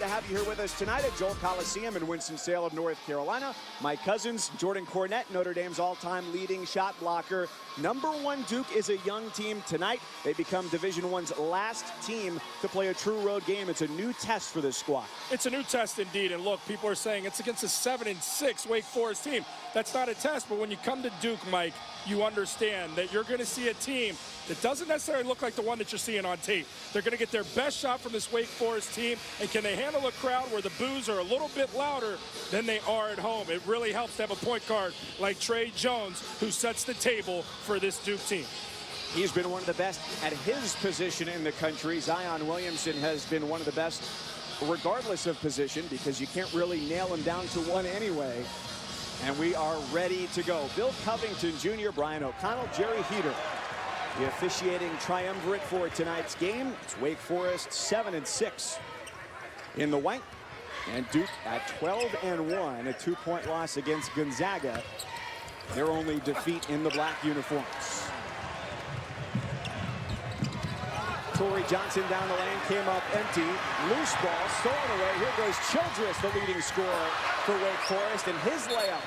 To have you here with us tonight at Joel Coliseum in Winston-Salem, North Carolina. My cousins, Jordan Cornette, Notre Dame's all-time leading shot blocker. #1 Duke is a young team tonight. They become Division I's last team to play a true road game. It's a new test for this squad. It's a new test indeed, and look, people are saying it's against a 7-6 Wake Forest team. That's not a test, but when you come to Duke, Mike, you understand that you're going to see a team that doesn't necessarily look like the one that you're seeing on tape. They're going to get their best shot from this Wake Forest team, and can they handle a crowd where the boos are a little bit louder than they are at home? It really helps to have a point guard like Trey Jones, who sets the table for this Duke team. He's been one of the best at his position in the country. Zion Williamson has been one of the best regardless of position, because you can't really nail him down to one anyway. And we are ready to go. Bill Covington Jr., Brian O'Connell, Jerry Heater, the officiating triumvirate for tonight's game. It's Wake Forest 7-6 in the white, and Duke at 12-1, a 2-point loss against Gonzaga, their only defeat in the black uniforms. Torrey Johnson down the lane, came up empty. Loose ball, stolen away. Here goes Childress, the leading scorer for Wake Forest, and his layup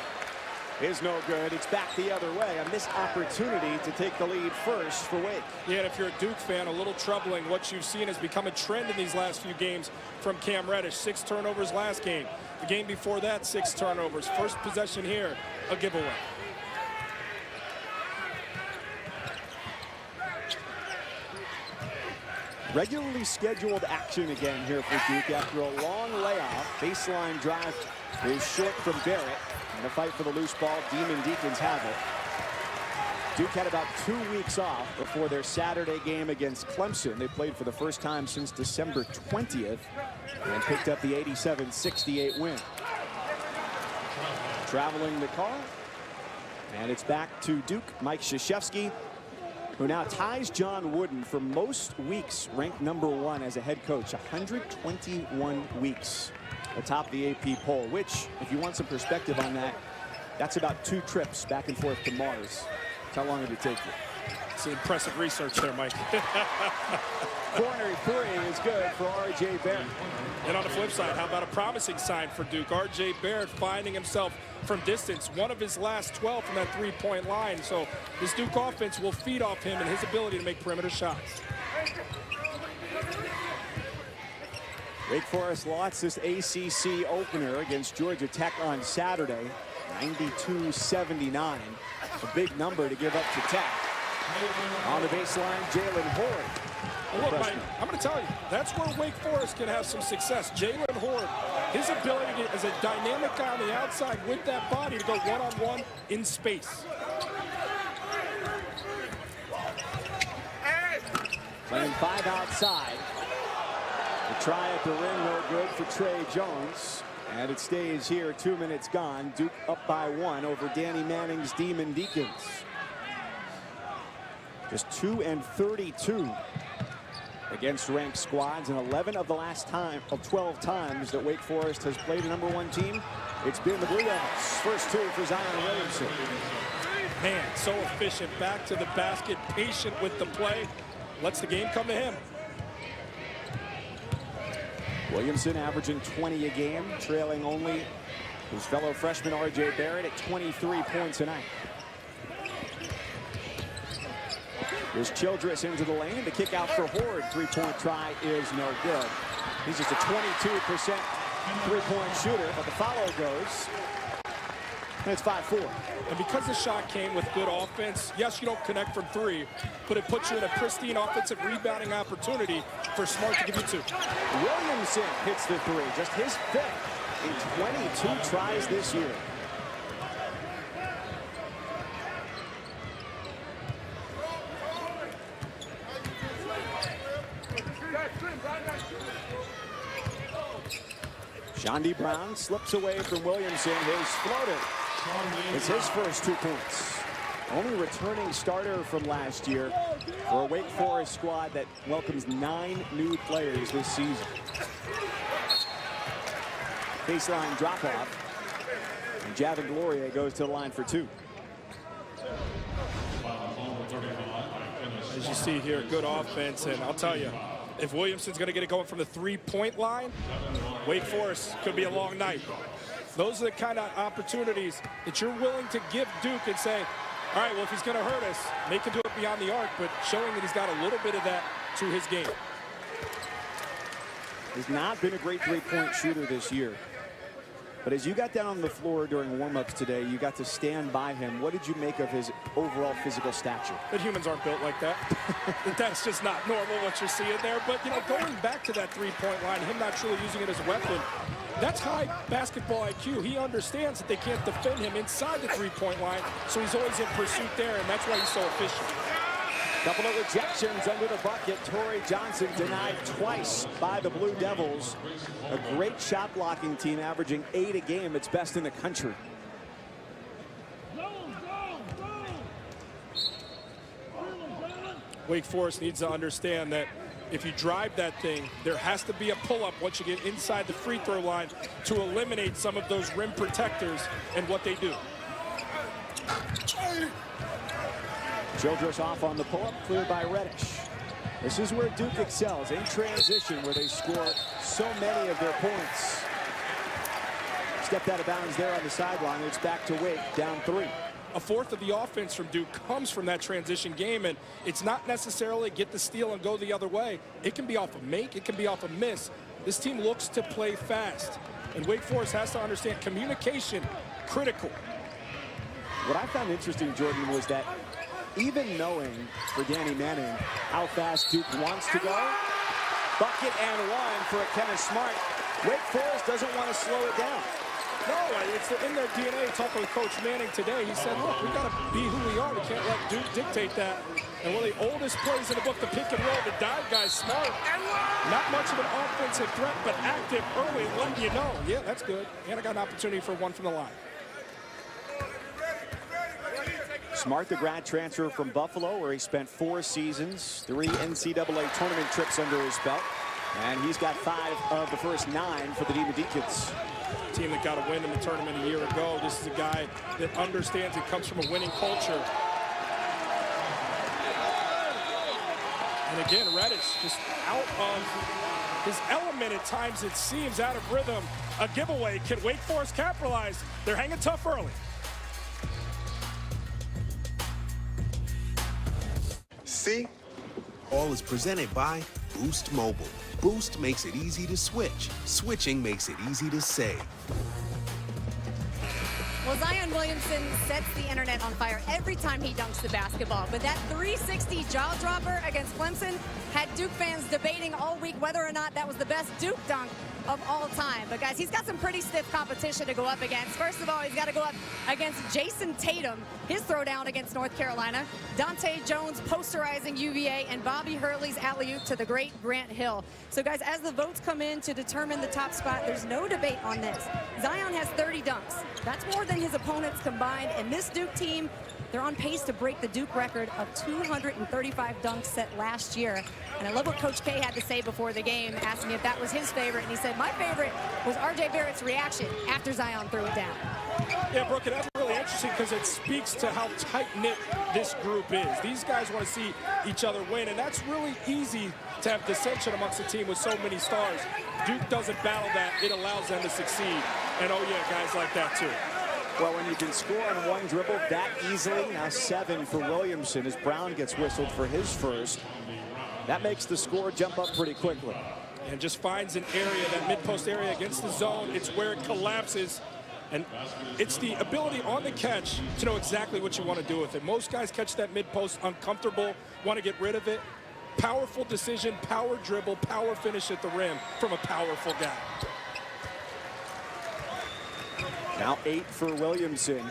is no good. It's back the other way. A missed opportunity to take the lead first for Wake. Yeah, and if you're a Duke fan, a little troubling. What you've seen has become a trend in these last few games from Cam Reddish. 6 turnovers last game. The game before that, 6 turnovers. First possession here, a giveaway. Regularly scheduled action again here for Duke after a long layoff. Baseline drive is short from Barrett. And the fight for the loose ball, Deacons have it. Duke had about 2 weeks off before their Saturday game against Clemson. They played for the first time since December 20th and picked up the 87-68 win. Traveling the car, and it's back to Duke. Mike Krzyzewski, who now ties John Wooden for most weeks ranked #1 as a head coach. 121 weeks atop the AP poll, which, if you want some perspective on that, that's about 2 trips back and forth to Mars. How long did it take you? It's impressive research there, Mike. Corner 3 is good for R.J. Barrett. And on the flip side, how about a promising sign for Duke? R.J. Barrett finding himself from distance, one of his last 12 from that 3-point line. So this Duke offense will feed off him and his ability to make perimeter shots. Wake Forest lost this ACC opener against Georgia Tech on Saturday, 92-79. A big number to give up to Tech. On the baseline, Jalen Horde. Well, look, Mike, I'm going to tell you, that's where Wake Forest can have some success. Jalen Horde, his ability to, as a dynamic guy on the outside with that body, to go one-on-one in space. Playing 5 outside. The try at the rim, no good for Trey Jones. And it stays here, 2 minutes gone. Duke up by 1 over Danny Manning's Deacons. Just 2-32 against ranked squads, and 11 of the last 12 times that Wake Forest has played a #1 team, it's been the Blue Devils. First 2 for Zion Williamson. Man, so efficient, back to the basket, patient with the play, lets the game come to him. Williamson averaging 20 a game, trailing only his fellow freshman R.J. Barrett at 23 points a night. There's Childress into the lane. The kick out for Horde. 3-point try is no good. He's just a 22% 3-point shooter, but the follow goes. And it's 5-4. And because the shot came with good offense, yes, you don't connect from 3, but it puts you in a pristine offensive rebounding opportunity for Smart to give you 2. Williamson hits the 3, just his 5th in 22 tries this year. Shondi Brown slips away from Williamson. His floater. It's his first 2 points. Only returning starter from last year for a Wake Forest squad that welcomes 9 new players this season. Baseline drop off. And Javin Gloria goes to the line for 2. As you see here, good offense, and I'll tell you, if Williamson's going to get it going from the 3-point line, Wake Forest could be a long night. Those are the kind of opportunities that you're willing to give Duke and say, all right, well, if he's going to hurt us, make him do it beyond the arc, but showing that he's got a little bit of that to his game. He's not been a great three-point shooter this year. But as you got down on the floor during warm-ups today, you got to stand by him. What did you make of his overall physical stature? But humans aren't built like that. That's just not normal what you're seeing there. But, you know, going back to that three-point line, him not truly using it as a weapon, that's high basketball IQ. He understands that they can't defend him inside the three-point line, so he's always in pursuit there, and that's why he's so efficient. Couple of rejections under the bucket. Torrey Johnson denied twice by the Blue Devils. A great shot blocking team, averaging 8 a game. It's best in the country. Wake Forest needs to understand that if you drive that thing, there has to be a pull-up once you get inside the free throw line to eliminate some of those rim protectors and what they do. Childress off on the pull-up, cleared by Reddish. This is where Duke excels, in transition, where they score so many of their points. Stepped out of bounds there on the sideline. It's back to Wake, down 3. A fourth of the offense from Duke comes from that transition game, and it's not necessarily get the steal and go the other way. It can be off a make, it can be off a miss. This team looks to play fast, and Wake Forest has to understand communication, critical. What I found interesting, Jordan, was that even knowing for Danny Manning how fast Duke wants to go, bucket and one for a Kenneth Smart. Wake Forest doesn't want to slow it down. No, it's in their DNA. Talking with Coach Manning today, he said, look, we got to be who we are. We can't let Duke dictate that. And one of the oldest plays in the book, the pick and roll, the dive guy, Smart. Not much of an offensive threat, but active early, letting you know. Yeah, that's good. And I got an opportunity for one from the line. Smart, the grad transfer from Buffalo, where he spent 4 seasons, 3 NCAA tournament trips under his belt. And he's got 5 of the first 9 for the Deacons. Team that got a win in the tournament a year ago. This is a guy that understands it comes from a winning culture. And again, Reddish just out of his element at times, it seems, out of rhythm. A giveaway. Can Wake Forest capitalize? They're hanging tough early. See? All is presented by Boost Mobile. Boost makes it easy to switch. Switching makes it easy to save. Well, Zion Williamson sets the internet on fire every time he dunks the basketball. But that 360 jaw dropper against Clemson had Duke fans debating all week whether or not that was the best Duke dunk of all time. But guys, he's got some pretty stiff competition to go up against. First of all, he's got to go up against Jason Tatum, his throwdown against North Carolina, Dante Jones posterizing UVA, and Bobby Hurley's alley-oop to the great Grant Hill. So guys, as the votes come in to determine the top spot, there's no debate on this. Zion has 30 dunks. That's more than his opponents combined, and this Duke team, they're on pace to break the Duke record of 235 dunks set last year. And I love what Coach K had to say before the game, asking if that was his favorite. And he said, my favorite was R.J. Barrett's reaction after Zion threw it down. Yeah, Brooke, and that's really interesting because it speaks to how tight-knit this group is. These guys want to see each other win, and that's really easy to have dissension amongst a team with so many stars. Duke doesn't battle that. It allows them to succeed. And, oh, yeah, guys like that, too. Well, when you can score on one dribble that easily, now 7 for Williamson as Brown gets whistled for his first. That makes the score jump up pretty quickly. And just finds an area, that mid-post area against the zone. It's where it collapses. And it's the ability on the catch to know exactly what you want to do with it. Most guys catch that mid-post uncomfortable, want to get rid of it. Powerful decision, power dribble, power finish at the rim from a powerful guy. Now 8 for Williamson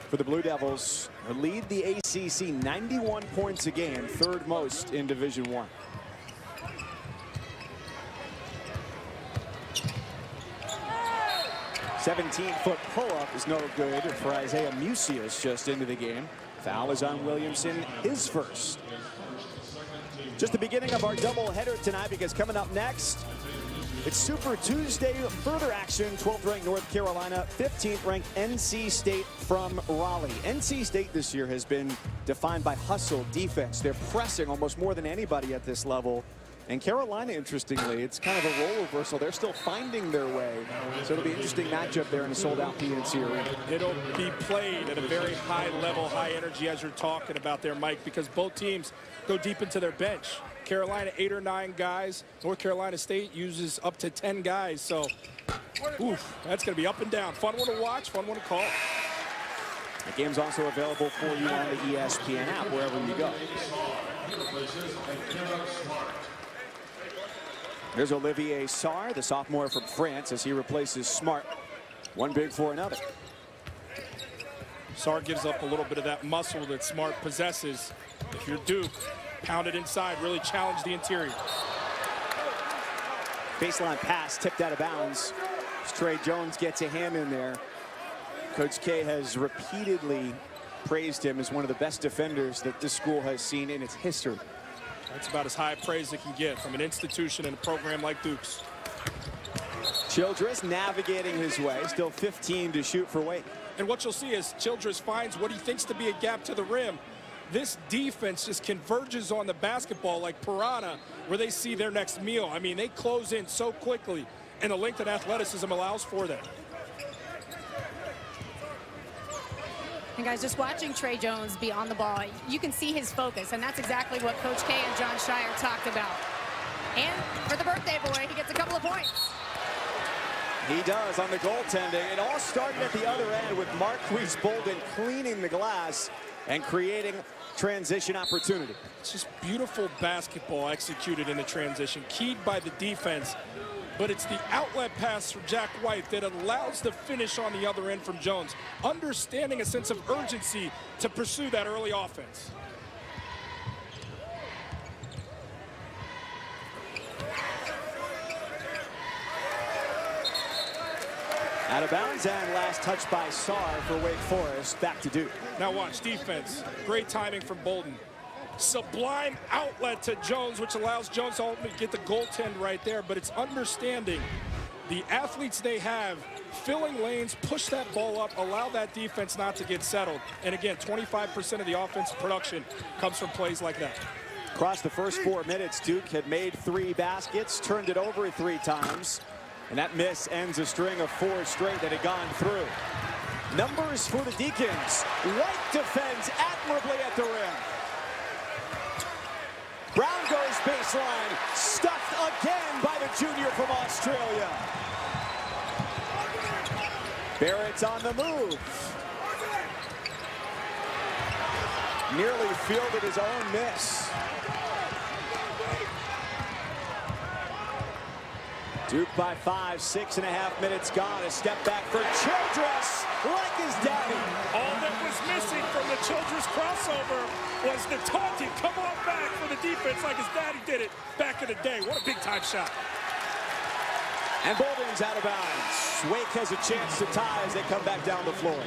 for the Blue Devils. They lead the ACC 91 points a game, 3rd most in Division I. "17-foot pull-up is no good for Isaiah Musius just into the game. Foul is on Williamson, his first. Just the beginning of our doubleheader tonight, because coming up next, it's Super Tuesday, further action. 12th ranked North Carolina, 15th ranked NC State from Raleigh. NC State this year has been defined by hustle, defense. They're pressing almost more than anybody at this level. And Carolina, interestingly, it's kind of a role reversal. They're still finding their way. So it'll be an interesting matchup there in a sold-out PNC arena. It'll be played at a very high level, high energy, as you're talking about there, Mike, because both teams go deep into their bench. Carolina, 8 or 9 guys. North Carolina State uses up to 10 guys. So, oof, that's going to be up and down. Fun one to watch, fun one to call. The game's also available for you on the ESPN app, wherever you go. There's Olivier Sarr, the sophomore from France, as he replaces Smart. One big for another. Sarr gives up a little bit of that muscle that Smart possesses. If you're Duke, pound it inside, really challenge the interior. Baseline pass tipped out of bounds. As Trey Jones gets a hand in there. Coach K has repeatedly praised him as one of the best defenders that this school has seen in its history. That's about as high praise it can get from an institution and a program like Duke's. Childress navigating his way, still 15 to shoot for Wake. And what you'll see is Childress finds what he thinks to be a gap to the rim. This defense just converges on the basketball like piranha, where they see their next meal. I mean, they close in so quickly, and the length and athleticism allows for that. And guys, just watching Trey Jones be on the ball, you can see his focus, and that's exactly what Coach K and John Shire talked about. And for the birthday boy, he gets a couple of points. He does on the goaltending. It all started at the other end with Marquise Bolden cleaning the glass and creating transition opportunity. It's just beautiful basketball executed in the transition, keyed by the defense. But it's the outlet pass from Jack White that allows the finish on the other end from Jones, understanding a sense of urgency to pursue that early offense. Out of bounds, and last touch by Sarr for Wake Forest. Back to Duke. Now watch defense. Great timing from Bolden. Sublime outlet to Jones, which allows Jones to ultimately get the goaltend right there. But it's understanding the athletes they have, filling lanes, push that ball up, allow that defense not to get settled. And again, 25% of the offensive production comes from plays like that. Across the first 4 minutes, Duke had made 3 baskets, turned it over 3 times. And that miss ends a string of 4 straight that had gone through. Numbers for the Deacons. White defends admirably at the rim. Brown goes baseline. Stuffed again by the junior from Australia. Barrett's on the move. Nearly fielded his own miss. Duke by 5, 6.5 minutes gone. A step back for Childress, like his daddy. All that was missing from the Childress crossover was the taunting, come on back, for the defense like his daddy did it back in the day. What a big-time shot. And Bolden's out of bounds. Wake has a chance to tie as they come back down the floor.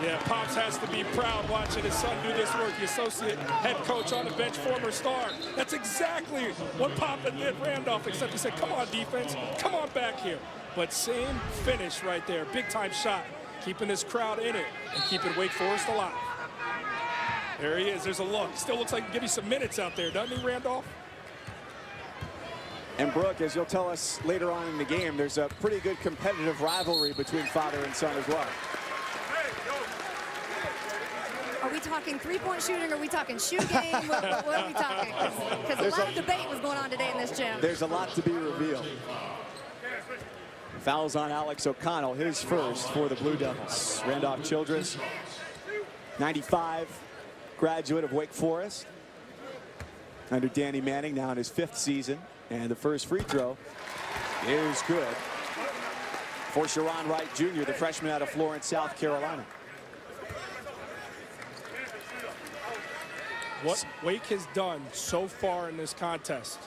Yeah, Pops has to be proud watching his son do this work. The associate head coach on the bench, former star. That's exactly what Papa did Randolph, except he said, come on, defense, come on back here. But same finish right there, big-time shot, keeping this crowd in it and keeping Wake Forest alive. There he is, there's a look. Still looks like he can give you some minutes out there, doesn't he, Randolph? And Brooke, as you'll tell us later on in the game, there's a pretty good competitive rivalry between father and son as well. Are we talking three-point shooting, or are we talking shoe game? What are we talking? Because a lot of debate was going on today in this gym. There's a lot to be revealed. Fouls on Alex O'Connell, his first for the Blue Devils. Randolph Childress, 95, graduate of Wake Forest. Under Danny Manning, now in his 5th season. And the first free throw is good for Sharon Wright Jr., the freshman out of Florence, South Carolina. What Wake has done so far in this contest,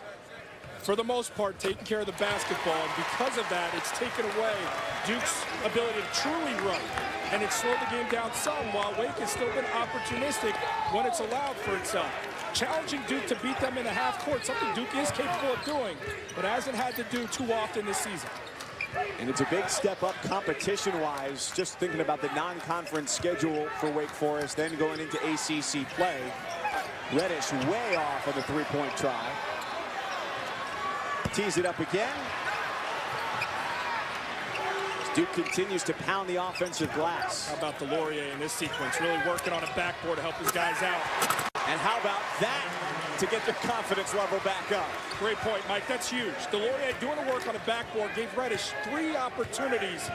for the most part, taking care of the basketball, and because of that, it's taken away Duke's ability to truly run, and it's slowed the game down some, while Wake has still been opportunistic when it's allowed for itself. Challenging Duke to beat them in the half court, something Duke is capable of doing, but hasn't had to do too often this season. And it's a big step up competition-wise, just thinking about the non-conference schedule for Wake Forest, then going into ACC play. Reddish way off on the 3-point try. Tees it up again. Duke continues to pound the offensive glass. How about Delorier in this sequence? Really working on a backboard to help his guys out. And how about that to get their confidence level back up? Great point, Mike. That's huge. Delorier doing the work on the backboard gave Reddish 3 opportunities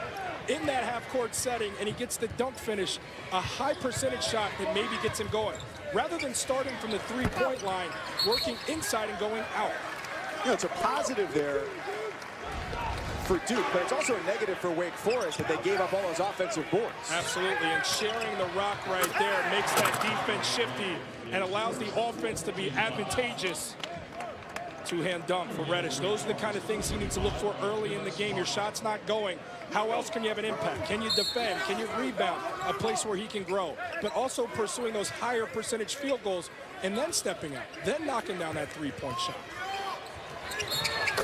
in that half-court setting, and he gets the dunk finish, a high percentage shot that maybe gets him going. Rather than starting from the three-point line, working inside and going out. You know, it's a positive there for Duke, but it's also a negative for Wake Forest that they gave up all those offensive boards. Absolutely, and sharing the rock right there makes that defense shifty and allows the offense to be advantageous. Two-hand dunk for Reddish. Those are the kind of things he needs to look for early in the game. Your shot's not going. How else can you have an impact? Can you defend? Can you rebound? A place where he can grow. But also pursuing those higher percentage field goals and then stepping out, then knocking down that three-point shot.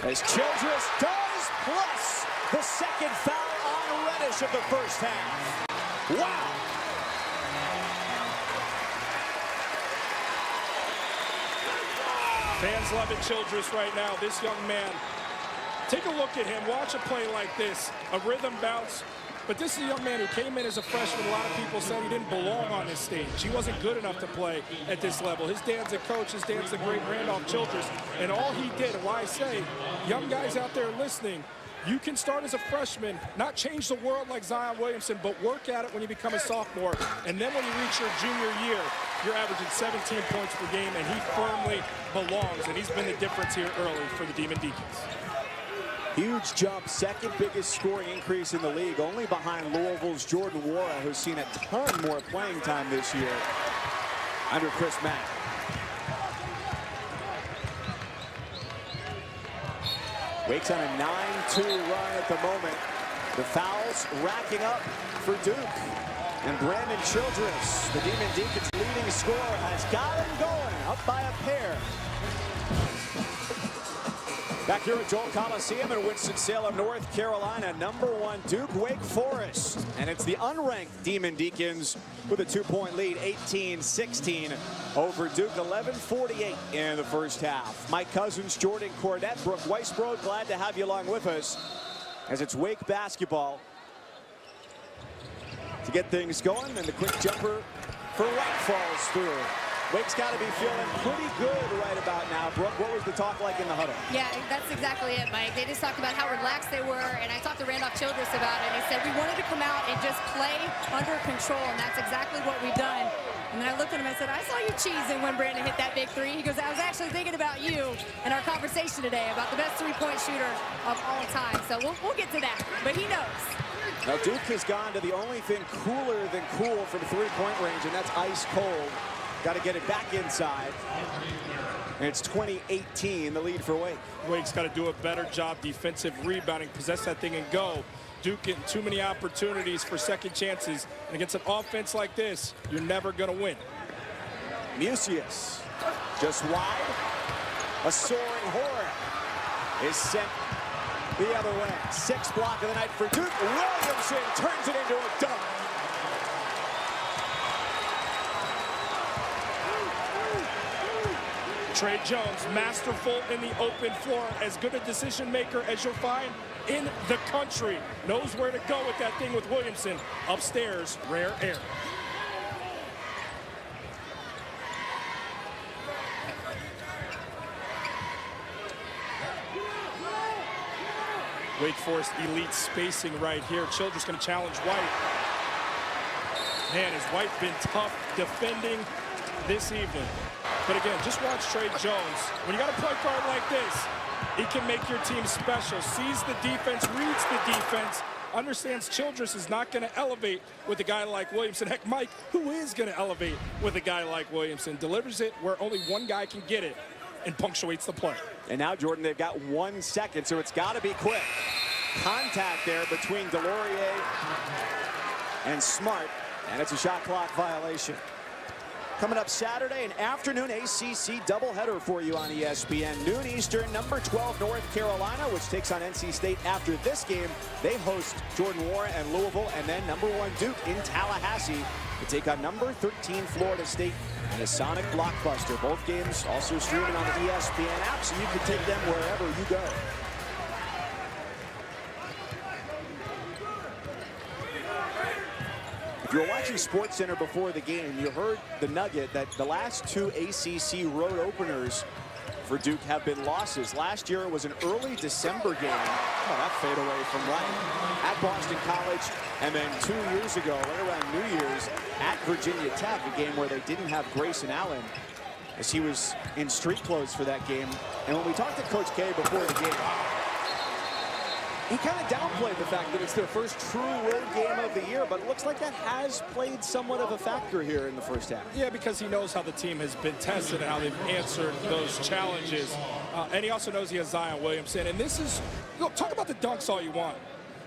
As Childress does, plus the second foul on Reddish of the first half. Wow. Fans loving Childress right now. This young man, take a look at him. Watch a play like this. A rhythm bounce. But this is a young man who came in as a freshman. A lot of people said he didn't belong on this stage. He wasn't good enough to play at this level. His dad's a coach. His dad's the great Randolph Childress. And all he did, and why I say, young guys out there listening, you can start as a freshman, not change the world like Zion Williamson, but work at it when you become a sophomore. And then when you reach your junior year, you're averaging 17 points per game, and he firmly belongs. And he's been the difference here early for the Demon Deacons. Huge jump, second biggest scoring increase in the league, only behind Louisville's Jordan Wara, who's seen a ton more playing time this year under Chris Mack. Wake's on a 9-2 run at the moment. The fouls racking up for Duke. And Brandon Childress, the Demon Deacons' leading scorer, has got him going, up by a pair. Back here at Joel Coliseum in Winston-Salem, North Carolina, #1 Duke Wake Forest. And it's the unranked Demon Deacons with a 2-point lead, 18-16 over Duke, 11:48 in the first half. Mike Cousins, Jordan Cornette, Brooke Weisbrod, glad to have you along with us as it's Wake basketball to get things going. And the quick jumper for Wake falls through. Wake's got to be feeling pretty good right about now. Brooke, what was the talk like in the huddle? Yeah, that's exactly it, Mike. They just talked about how relaxed they were, and I talked to Randolph Childress about it. He said we wanted to come out and just play under control, and that's exactly what we've done. And then I looked at him and I said, I saw you cheesing when Brandon hit that big three. He goes, I was actually thinking about you and our conversation today about the best three-point shooter of all time. So we'll get to that, but he knows. Now Duke has gone to the only thing cooler than cool from three-point range, and that's ice cold. Got to get it back inside. And it's 20-18, the lead for Wake. Wake's got to do a better job defensive rebounding, possess that thing and go. Duke getting too many opportunities for second chances. And against an offense like this, you're never going to win. Mucius just wide. A soaring horror is sent the other way. Sixth block of the night for Duke. Williamson turns it into a dunk. Trey Jones, masterful in the open floor, as good a decision maker as you'll find in the country. Knows where to go with that thing with Williamson. Upstairs, rare air. Wake Forest elite spacing right here. Childress going to challenge White. Man, has White been tough defending this evening. But again, just watch Trey Jones. When you got a point guard like this, he can make your team special. Sees the defense, reads the defense, understands Childress is not going to elevate with a guy like Williamson. Heck, Mike, who is going to elevate with a guy like Williamson? Delivers it where only one guy can get it and punctuates the play. And now, Jordan, they've got 1 second, so it's got to be quick. Contact there between Delorier and Smart, and it's a shot clock violation. Coming up Saturday, an afternoon ACC doubleheader for you on ESPN. Noon Eastern, number 12 North Carolina, which takes on NC State. After this game, they host Jordan Warren and Louisville, and then number 1 Duke in Tallahassee to take on number 13 Florida State in a Sonic blockbuster. Both games also streaming on the ESPN app, so you can take them wherever you go. If you were watching SportsCenter before the game, you heard the nugget that the last 2 ACC road openers for Duke have been losses. Last year it was an early December game. Oh, that fadeaway from right at Boston College. And then 2 years ago, right around New Year's, at Virginia Tech, a game where they didn't have Grayson Allen, as he was in street clothes for that game. And when we talked to Coach K before the game, he kind of downplayed the fact that it's their first true road game of the year, but it looks like that has played somewhat of a factor here in the first half. Yeah, because he knows how the team has been tested and how they've answered those challenges. And he also knows he has Zion Williamson. And this is, look, talk about the dunks all you want.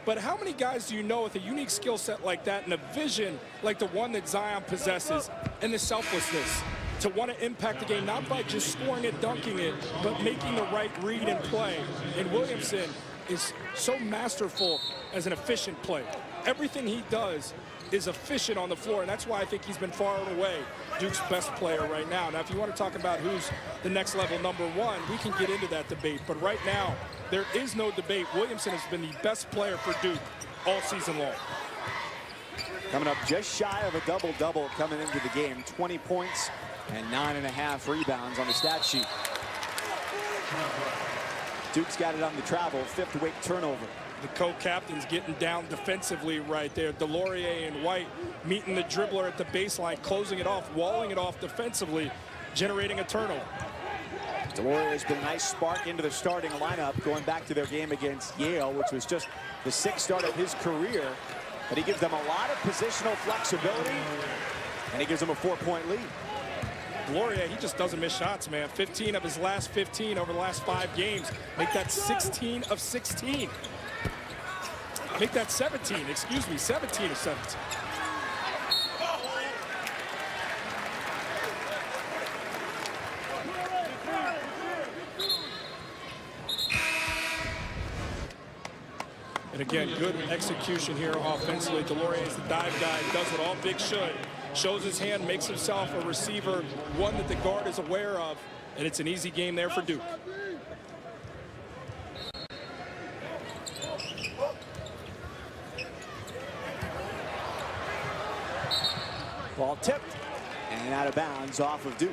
But how many guys do you know with a unique skill set like that and a vision like the one that Zion possesses and the selflessness to want to impact the game, not by just scoring it, dunking it, but making the right read and play. And Williamson is so masterful as an efficient player. Everything he does is efficient on the floor, and that's why I think he's been far and away Duke's best player right now. Now, if you want to talk about who's the next level number 1, we can get into that debate. But right now, there is no debate. Williamson has been the best player for Duke all season long. Coming up just shy of a double-double coming into the game. 20 points and 9.5 rebounds on the stat sheet. Duke's got it on the travel, 5th Wake turnover. The co-captains getting down defensively right there. Delorier and White meeting the dribbler at the baseline, closing it off, walling it off defensively, generating a turnover. Delorier has been a nice spark into the starting lineup, going back to their game against Yale, which was just the 6th start of his career. But he gives them a lot of positional flexibility, and he gives them a 4-point lead. Delorier, he just doesn't miss shots, man. 15 of his last 15 over the last 5 games. Make that 16 of 16. Make that 17, excuse me, 17 of 17. And again, good execution here offensively. Delorier is the dive guy, does what all bigs should. Shows his hand, makes himself a receiver, one that the guard is aware of, and it's an easy game there for Duke. Ball tipped and out of bounds off of Duke.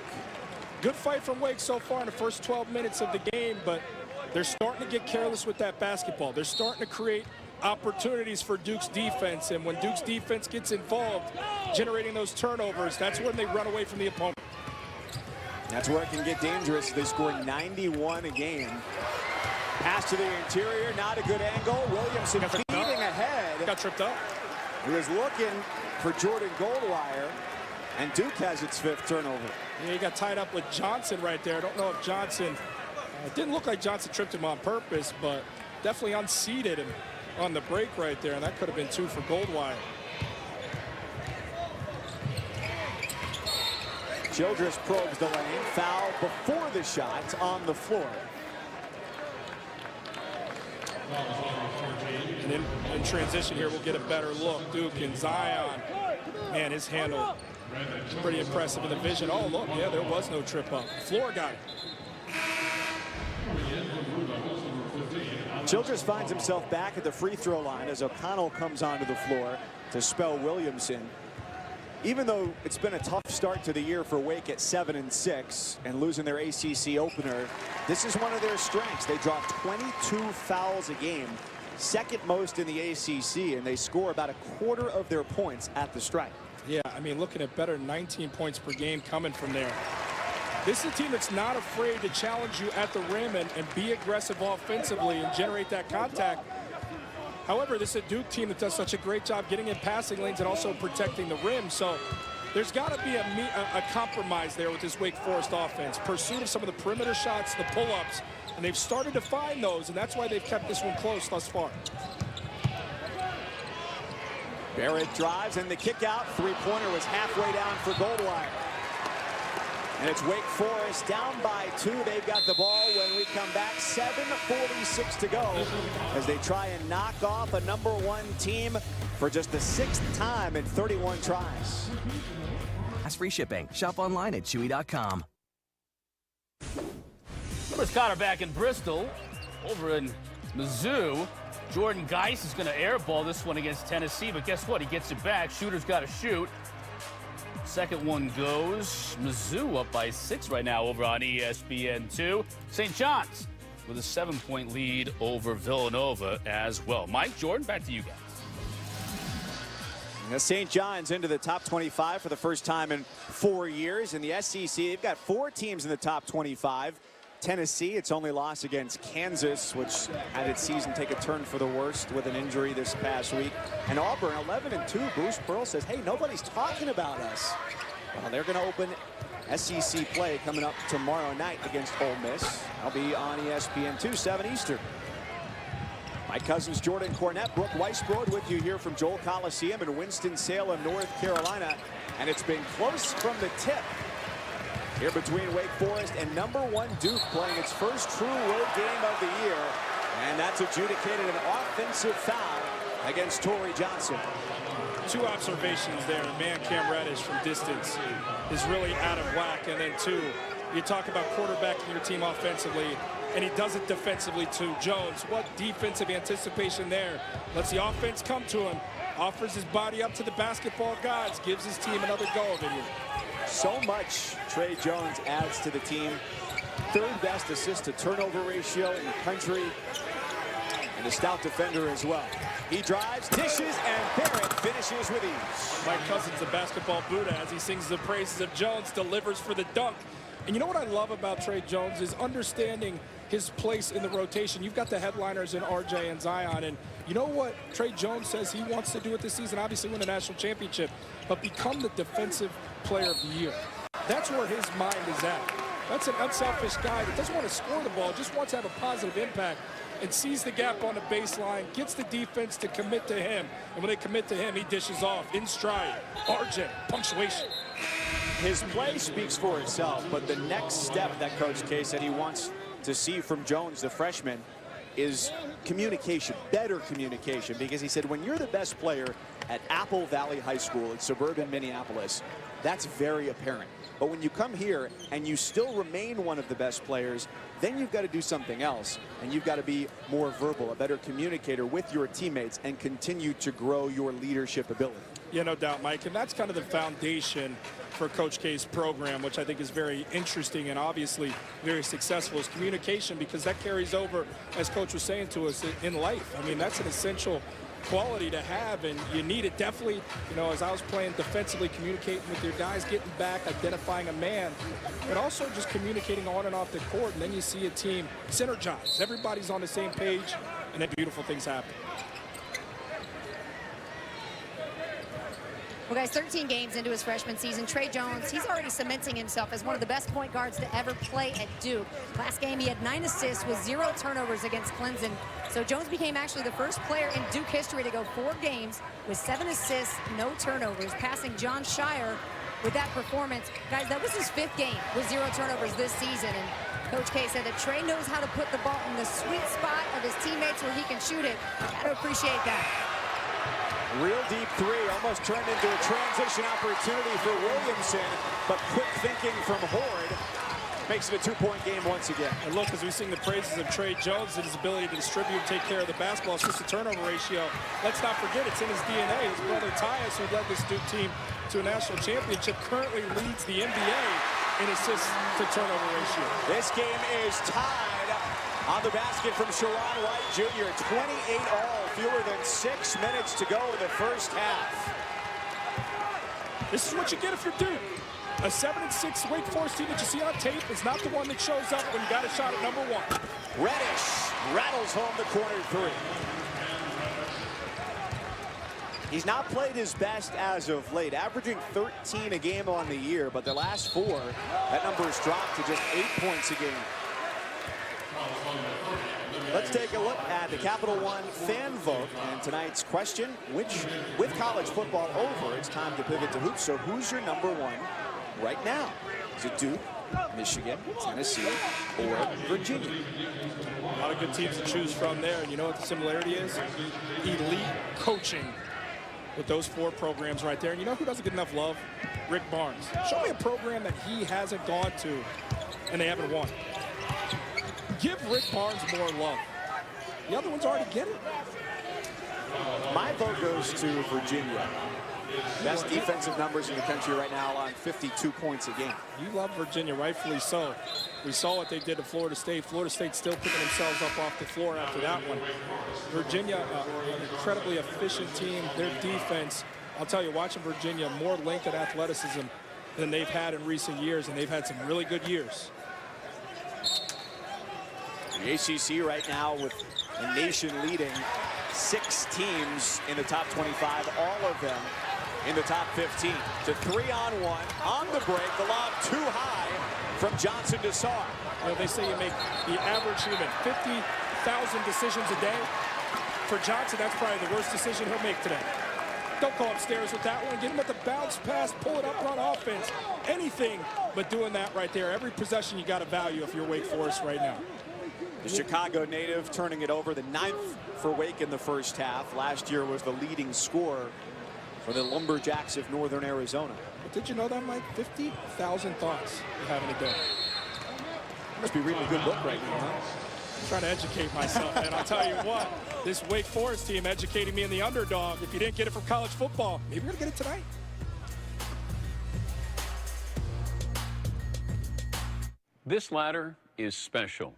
Good fight from Wake so far in the first 12 minutes of the game, but they're starting to get careless with that basketball. They're starting to create opportunities for Duke's defense, and when Duke's defense gets involved, generating those turnovers, that's when they run away from the opponent. That's where it can get dangerous. They score 91 a game. Pass to the interior, not a good angle. Williamson feeding ahead. Got tripped up. He was looking for Jordan Goldwire, and Duke has its 5th turnover. Yeah, he got tied up with Johnson right there. I don't know if Johnson, it didn't look like Johnson tripped him on purpose, but definitely unseated him on the break right there, and that could have been 2 for Goldwire. Childress probes the lane, foul before the shot on the floor. And in transition here, we'll get a better look. Duke and Zion, man, his handle is pretty impressive in the vision. Oh, look, yeah, there was no trip up. Floor got it. Childress finds himself back at the free throw line as O'Connell comes onto the floor to spell Williamson. Even though it's been a tough start to the year for Wake at 7-6 and losing their ACC opener, this is one of their strengths. They draw 22 fouls a game, 2nd most in the ACC, and they score about 1/4 of their points at the stripe. Yeah, I mean, looking at better 19 points per game coming from there. This is a team that's not afraid to challenge you at the rim and be aggressive offensively and generate that contact. However, this is a Duke team that does such a great job getting in passing lanes and also protecting the rim. So there's got to be a compromise there with this Wake Forest offense. Pursuit of some of the perimeter shots, the pull-ups, and they've started to find those, and that's why they've kept this one close thus far. Barrett drives, and the kick out. 3-pointer was halfway down for Goldwire. And it's Wake Forest down by 2. They've got the ball when we come back. 7:46 to go as they try and knock off a #1 team for just the 6th time in 31 tries. That's free shipping. Shop online at Chewy.com. Chris Cotter back in Bristol. Over in Mizzou, Jordan Geis is going to airball this one against Tennessee, but guess what? He gets it back. Shooter's got to shoot. Second one goes. Mizzou up by 6 right now over on ESPN2. St. John's with a 7-point lead over Villanova as well. Mike, Jordan, back to you guys. Now St. John's into the top 25 for the first time in 4 years. In the SEC, they've got 4 teams in the top 25. Tennessee, its only loss against Kansas, which had its season take a turn for the worst with an injury this past week. And Auburn, 11-2. Bruce Pearl says, hey, nobody's talking about us. Well, they're going to open SEC play coming up tomorrow night against Ole Miss. I'll be on ESPN2, 7 Eastern. My cousins Jordan Cornette, Brooke Weisbrod with you here from Joel Coliseum in Winston-Salem, North Carolina. And it's been close from the tip here between Wake Forest and #1 Duke playing its first true road game of the year. And that's adjudicated an offensive foul against Torrey Johnson. 2 observations there. Man, Cam Reddish from distance is really out of whack. And then 2, you talk about quarterbacking your team offensively, and he does it defensively too. Jones, what defensive anticipation there. Lets the offense come to him. Offers his body up to the basketball gods. Gives his team another go of it here. So much Trey Jones adds to the team. 3rd best assist to turnover ratio in the country. And a stout defender as well. He drives, dishes, and Barrett finishes with ease. Mike Cousins, a basketball Buddha, as he sings the praises of Jones, delivers for the dunk. And you know what I love about Trey Jones is understanding his place in the rotation. You've got the headliners in RJ and Zion, and you know what Trey Jones says he wants to do it this season? Obviously win a national championship, but become the defensive player of the year. That's where his mind is at. That's an unselfish guy that doesn't want to score the ball, just wants to have a positive impact and sees the gap on the baseline, gets the defense to commit to him. And when they commit to him, he dishes off in stride. RJ, punctuation. His play speaks for itself, but the next step that Coach K said he wants to see from Jones, the freshman, is communication, better communication, because he said when you're the best player at Apple Valley High School in suburban Minneapolis, that's very apparent. But when you come here and you still remain one of the best players, then you've got to do something else, and you've got to be more verbal, a better communicator with your teammates, and continue to grow your leadership ability. Yeah, no doubt, Mike, and that's kind of the foundation for Coach K's program, which I think is very interesting and obviously very successful, is communication, because that carries over, as Coach was saying to us, in life. I mean, that's an essential quality to have, and you need it definitely. You know, as I was playing defensively, communicating with your guys, getting back, identifying a man, but also just communicating on and off the court, and then you see a team synergize. Everybody's on the same page, and then beautiful things happen. Well, guys, 13 games into his freshman season, Trey Jones, he's already cementing himself as one of the best point guards to ever play at Duke. Last game, he had 9 assists with 0 turnovers against Clemson. So Jones became actually the first player in Duke history to go 4 games with 7 assists, no turnovers, passing John Shire with that performance. Guys, that was his 5th game with 0 turnovers this season. And Coach K said that Trey knows how to put the ball in the sweet spot of his teammates where he can shoot it. Gotta appreciate that. Real deep 3, almost turned into a transition opportunity for Williamson, but quick thinking from Horde makes it a 2-point game once again. And look, as we sing the praises of Trey Jones and his ability to distribute and take care of the basketball, it's just a turnover ratio. Let's not forget, it's in his DNA. His brother Tyus, who led this Duke team to a national championship, currently leads the NBA in assists to turnover ratio. This game is tied on the basket from Sharon White Jr. 28 all, fewer than 6 minutes to go in the first half. This is what you get if you're Duke. A 7-6 Wake Forest team that you see on tape is not the one that shows up when you got a shot at #1. Reddish rattles home the corner 3. He's not played his best as of late, averaging 13 a game on the year, but the last 4, that number has dropped to just 8 points a game. Let's take a look at the Capital One fan vote and tonight's question, which, with college football over, it's time to pivot to hoops. So who's your #1 right now? Is it Duke, Michigan, Tennessee, or Virginia? A lot of good teams to choose from there. You know what the similarity is? Elite coaching with those 4 programs right there. And you know who doesn't get enough love? Rick Barnes. Show me a program that he hasn't gone to and they haven't won. Give Rick Barnes more love. The other ones already get it. My vote goes to Virginia. Best defensive numbers in the country right now on 52 points a game. You love Virginia, rightfully so. We saw what they did to Florida State. Florida State still picking themselves up off the floor after that one. Virginia, an incredibly efficient team. Their defense, I'll tell you, watching Virginia, more length and athleticism than they've had in recent years, and they've had some really good years. The ACC right now with a nation leading 6 teams in the top 25, all of them in the top 15. To 3-on-1 on the break. The lob too high from Johnson to Sarr. You know, they say you make the average human 50,000 decisions a day. For Johnson, that's probably the worst decision he'll make today. Don't go upstairs with that one. Get him at the bounce pass, pull it up, run offense. Anything but doing that right there. Every possession you got to value if you're Wake Forest right now. The Chicago native turning it over, the 9th for Wake in the first half. Last year was the leading scorer for the Lumberjacks of Northern Arizona. But did you know that, Mike? 50,000 thoughts you're having a day. Must be reading a good book right now, huh? I'm trying to educate myself, and I'll tell you what, this Wake Forest team educating me in the underdog. If you didn't get it from college football, maybe you're going to get it tonight. This ladder is special.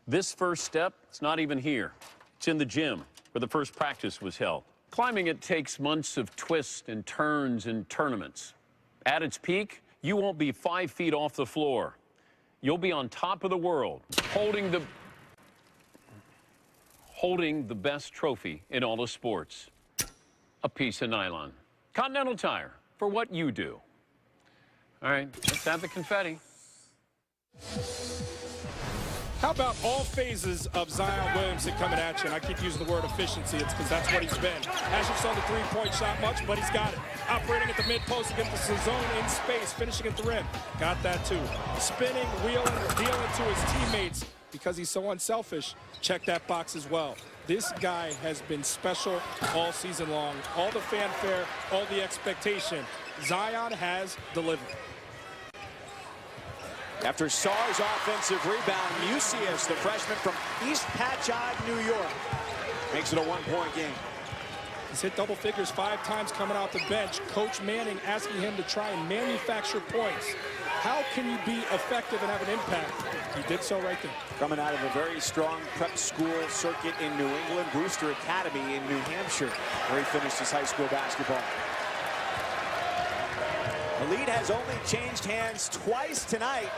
This first step, it's not even here. It's in the gym where the first practice was held. Climbing it takes months of twists and turns and tournaments. At its peak, you won't be 5 feet off the floor. You'll be on top of the world, holding the best trophy in all of sports. A piece of nylon. Continental Tire, for what you do. All right, let's have the confetti. How about all phases of Zion Williamson coming at you? And I keep using the word efficiency. It's because that's what he's been. Hasn't saw the three-point shot much, but he's got it. Operating at the mid-post against the zone in space, finishing at the rim. Got that too. Spinning, wheeling, dealing to his teammates because he's so unselfish. Check that box as well. This guy has been special all season long. All the fanfare, all the expectation. Zion has delivered. After Sarr's offensive rebound, Mucius, the freshman from East Patchogue, New York, makes it a one-point game. He's hit double figures 5 times coming out the bench. Coach Manning asking him to try and manufacture points. How can you be effective and have an impact? He did so right there. Coming out of a very strong prep school circuit in New England, Brewster Academy in New Hampshire, where he finished his high school basketball. The lead has only changed hands twice tonight.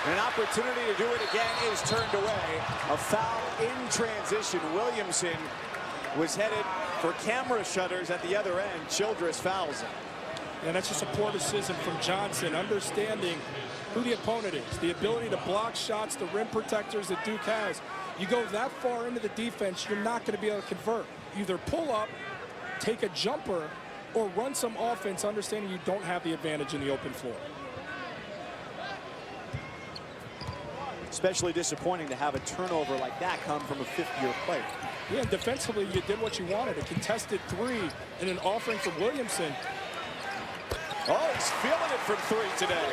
And an opportunity to do it again is turned away. A foul in transition. Williamson was headed for camera shutters at the other end. Childress fouls him. And that's just a poor decision from Johnson, understanding who the opponent is, the ability to block shots, the rim protectors that Duke has. You go that far into the defense, you're not going to be able to convert. Either pull up, take a jumper, or run some offense, understanding you don't have the advantage in the open floor. Especially disappointing to have a turnover like that come from a fifth-year player. Yeah, and defensively, you did what you wanted. A contested 3 and an offering from Williamson. Oh, he's feeling it from 3 today.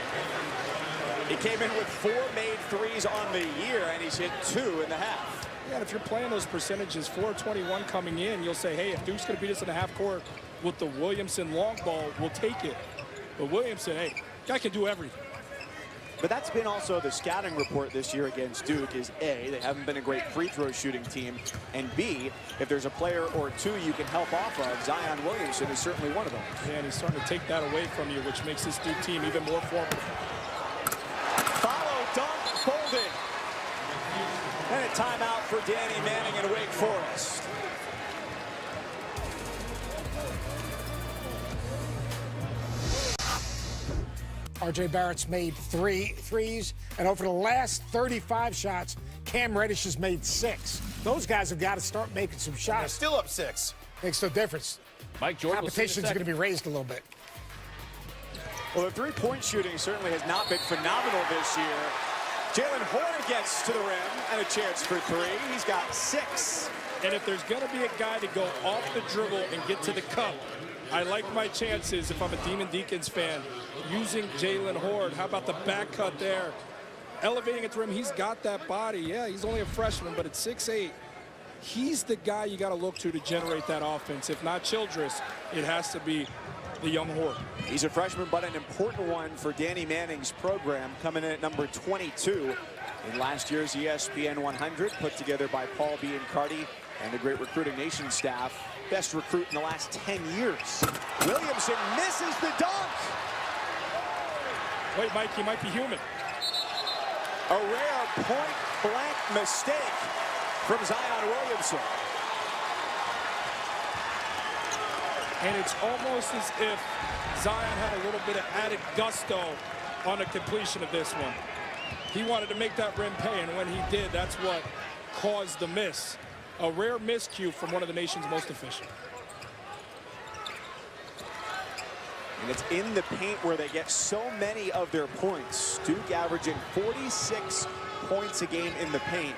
He came in with 4 made threes on the year, and he's hit 2 in the half. Yeah, and if you're playing those percentages, 4-21 coming in, you'll say, hey, if Duke's going to beat us in the half court with the Williamson long ball, we'll take it. But Williamson, hey, guy can do everything. But that's been also the scouting report this year against Duke is A, they haven't been a great free throw shooting team, and B, if there's a player or 2 you can help off of, Zion Williamson is certainly one of them. Yeah, and he's starting to take that away from you, which makes this Duke team even more formidable. Follow dunk, folded. And a timeout for Danny Manning and Wake Forest. R.J. Barrett's made 3 threes, and over the last 35 shots, Cam Reddish has made 6. Those guys have got to start making some shots. They're still up 6. Makes no difference. Mike Jordan. Competition's going to be raised a little bit. Well, the three-point shooting certainly has not been phenomenal this year. Jalen Horner gets to the rim and a chance for three. He's got 6. And if there's going to be a guy to go off the dribble and get to the cup, I like my chances if I'm a Deacons fan using Jalen Horner. How about the back cut there? Elevating at the rim. He's got that body. Yeah, he's only a freshman, but at 6'8", he's the guy you got to look to generate that offense. If not Childress, it has to be the young Horner. He's a freshman, but an important one for Danny Manning's program, coming in at number 22 in last year's ESPN 100, put together by Paul Biancardi and the great Recruiting Nation staff. Best recruit in the last 10 years. Williamson misses the dunk. Wait, Mike, he might be human. A rare point-blank mistake from Zion Williamson. And it's almost as if Zion had a little bit of added gusto on the completion of this one. He wanted to make that rim pay, and when he did, that's what caused the miss. A rare miscue from one of the nation's most efficient. And it's in the paint where they get so many of their points. Duke averaging 46 points a game in the paint.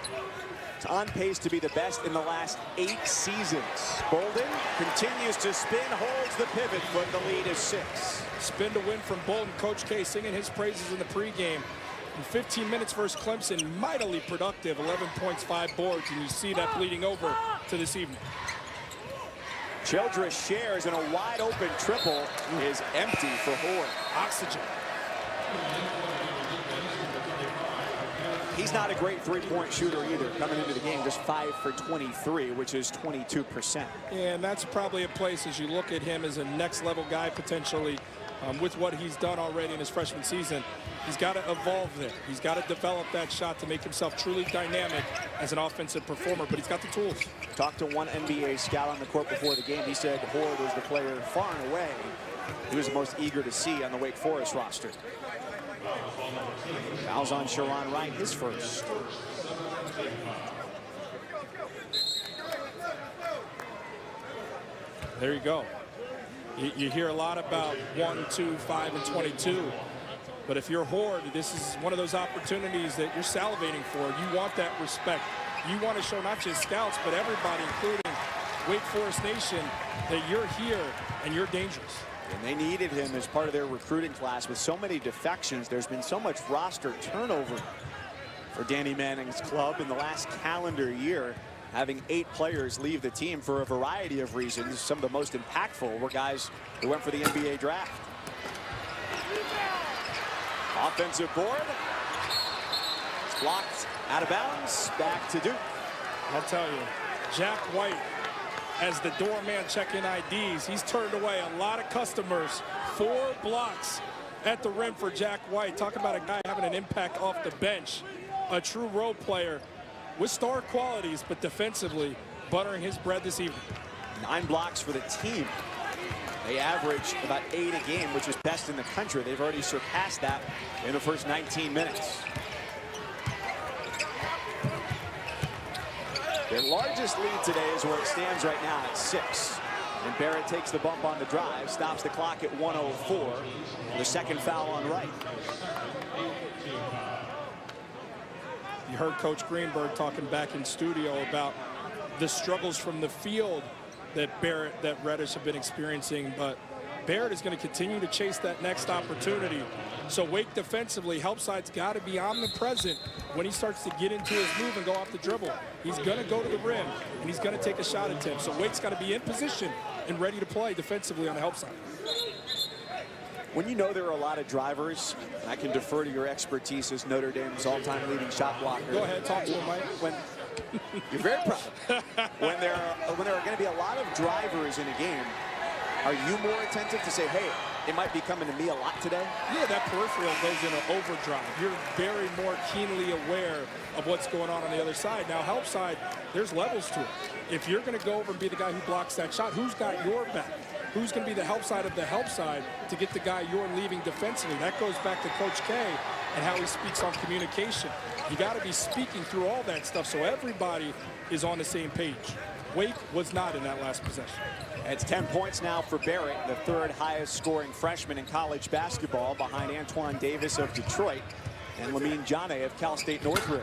It's on pace to be the best in the last 8 seasons. Bolden continues to spin, holds the pivot, but the lead is 6. Spin to win from Bolden. Coach K singing his praises in the pregame. In 15 minutes versus Clemson, mightily productive, 11 points, 5 boards, and you see that bleeding over to this evening. Childress shares, and a wide open triple is empty for Horn. Oxygen. He's not a great three-point shooter either, coming into the game just 5 for 23, which is 22%. And that's probably a place as you look at him as a next-level guy potentially with what he's done already in his freshman season. He's got to evolve there. He's got to develop that shot to make himself truly dynamic as an offensive performer, but he's got the tools. Talked to one NBA scout on the court before the game. He said Horde was the player far and away he was the most eager to see on the Wake Forest roster. Fouls on Sharon Wright, his first. There you go. You hear a lot about 1, 2, 5, and 22. But if you're Horde, this is one of those opportunities that you're salivating for. You want that respect. You want to show not just scouts, but everybody, including Wake Forest Nation, that you're here and you're dangerous. And they needed him as part of their recruiting class. With so many defections, there's been so much roster turnover for Danny Manning's club in the last calendar year, having 8 players leave the team for a variety of reasons. Some of the most impactful were guys who went for the NBA draft. Offensive board. It's blocked out of bounds. Back to Duke. I'll tell you, Jack White, as the doorman checking IDs, he's turned away a lot of customers. 4 blocks at the rim for Jack White. Talk about a guy having an impact off the bench. A true role player with star qualities, but defensively buttering his bread this evening. 9 blocks for the team. They average about 8 a game, which is best in the country. They've already surpassed that in the first 19 minutes. Their largest lead today is where it stands right now at 6. And Barrett takes the bump on the drive, stops the clock at 1:04. The second foul on Wright. You heard Coach Greenberg talking back in studio about the struggles from the field that Reddish have been experiencing, but Barrett is going to continue to chase that next opportunity. So Wake defensively, help side's got to be omnipresent when he starts to get into his move and go off the dribble. He's going to go to the rim, and he's going to take a shot attempt. So Wake's got to be in position and ready to play defensively on the help side. When you know there are a lot of drivers, I can defer to your expertise as Notre Dame's all-time leading shot blocker. Go ahead, talk to him, Mike. When you're very proud. When there are going to be a lot of drivers in a game, are you more attentive to say, hey, it might be coming to me a lot today? Yeah, that peripheral goes into overdrive. You're very more keenly aware of what's going on the other side. Now, help side, there's levels to it. If you're going to go over and be the guy who blocks that shot, who's got your back? Who's going to be the help side of the help side to get the guy you're leaving defensively? That goes back to Coach K and how he speaks on communication. You got to be speaking through all that stuff so everybody is on the same page. Wake was not in that last possession. It's 10 points now for Barrett, the third highest scoring freshman in college basketball, behind Antoine Davis of Detroit and Lamine Jane of Cal State Northridge.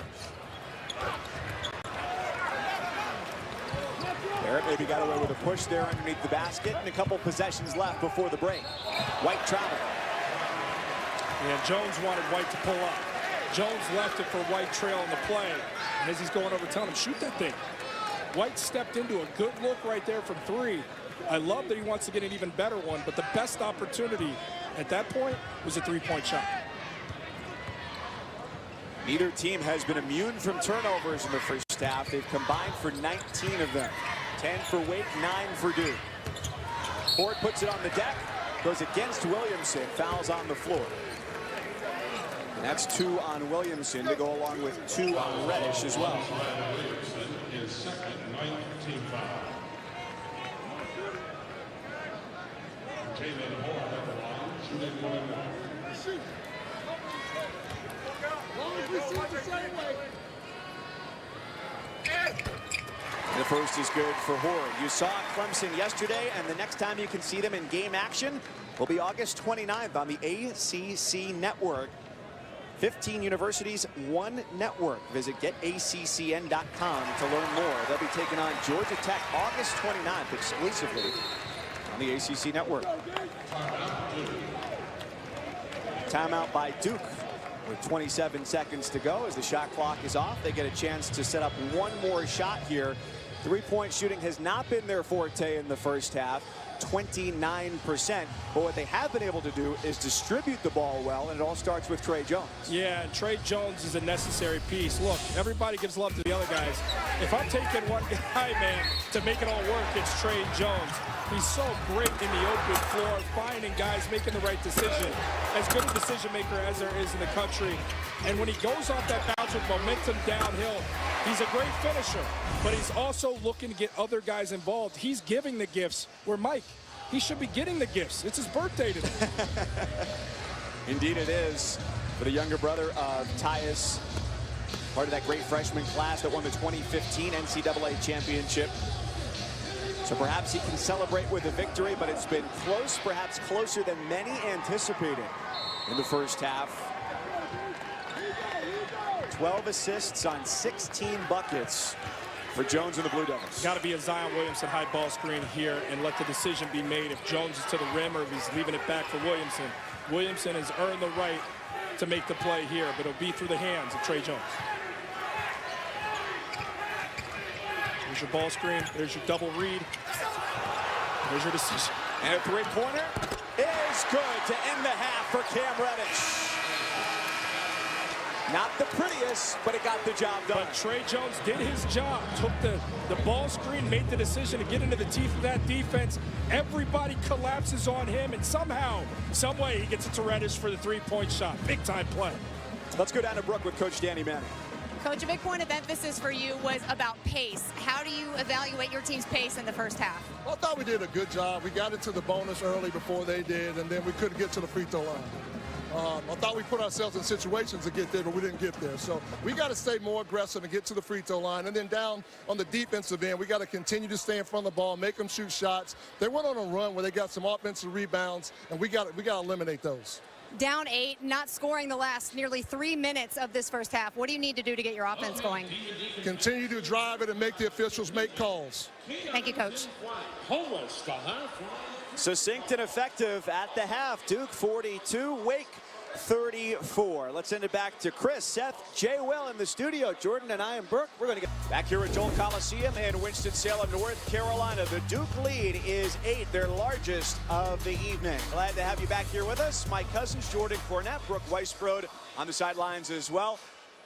Barrett maybe got away with a push there underneath the basket, and a couple possessions left before the break. White travel. Yeah, Jones wanted White to pull up. Jones left it for White trail in the play. And as he's going over, telling him, shoot that thing. White stepped into a good look right there from three. I love that he wants to get an even better one, but the best opportunity at that point was a three-point shot. Neither team has been immune from turnovers in the first half. They've combined for 19 of them. 10 for Wake, 9 for Duke. Ford puts it on the deck, goes against Williamson, fouls on the floor. And that's 2 on Williamson to go along with 2 on Reddish as well. The first is good for Horde. You saw Clemson yesterday, and the next time you can see them in game action will be August 29th on the ACC Network. 15 universities, 1 network. Visit getaccn.com to learn more. They'll be taking on Georgia Tech August 29th exclusively on the ACC Network. Timeout by Duke with 27 seconds to go as the shot clock is off. They get a chance to set up one more shot here. Three-point shooting has not been their forte in the first half, 29%. But what they have been able to do is distribute the ball well, and it all starts with Trey Jones. Yeah, and Trey Jones is a necessary piece. Look, everybody gives love to the other guys. If I'm taking one guy, man, to make it all work, it's Trey Jones. He's so great in the open floor, finding guys, making the right decision. As good a decision maker as there is in the country. And when he goes off that bounce with momentum downhill, he's a great finisher, but he's also looking to get other guys involved. He's giving the gifts, where Mike, he should be getting the gifts. It's his birthday today. Indeed it is. For the younger brother of Tyus, part of that great freshman class that won the 2015 NCAA championship. So perhaps he can celebrate with a victory, but it's been close, perhaps closer than many anticipated in the first half. 12 assists on 16 buckets for Jones and the Blue Devils. Got to be a Zion Williamson high ball screen here and let the decision be made if Jones is to the rim or if he's leaving it back for Williamson. Williamson has earned the right to make the play here, but it'll be through the hands of Trey Jones. There's your ball screen. There's your double read. There's your decision. And a three-pointer is good to end the half for Cam Reddish. Not the prettiest, but it got the job done. But Trey Jones did his job. Took the ball screen, made the decision to get into the teeth of that defense. Everybody collapses on him, and somehow, some way, he gets it to Reddish for the three-point shot. Big-time play. Let's go down to Brook with Coach Danny Manning. Coach, a big point of emphasis for you was about pace. How do you evaluate your team's pace in the first half? Well, I thought we did a good job. We got into the bonus early before they did, and then we couldn't get to the free throw line. I thought we put ourselves in situations to get there, but we didn't get there. So we got to stay more aggressive and get to the free throw line. And then down on the defensive end, we got to continue to stay in front of the ball, make them shoot shots. They went on a run where they got some offensive rebounds, and we got to eliminate those. Down 8, not scoring the last nearly 3 minutes of this first half. What do you need to do to get your offense going? Continue to drive it and make the officials make calls. Thank you, Coach. Succinct and effective at the half. Duke 42, Wake 34. Let's send it back to Chris, Seth, Jay Will in the studio. Jordan and I and Burke, we're going to get back here at Joel Coliseum in Winston-Salem, North Carolina. The Duke lead is 8, their largest of the evening. Glad to have you back here with us. My cousins, Jordan Cornett, Brooke Weisbrod on the sidelines as well.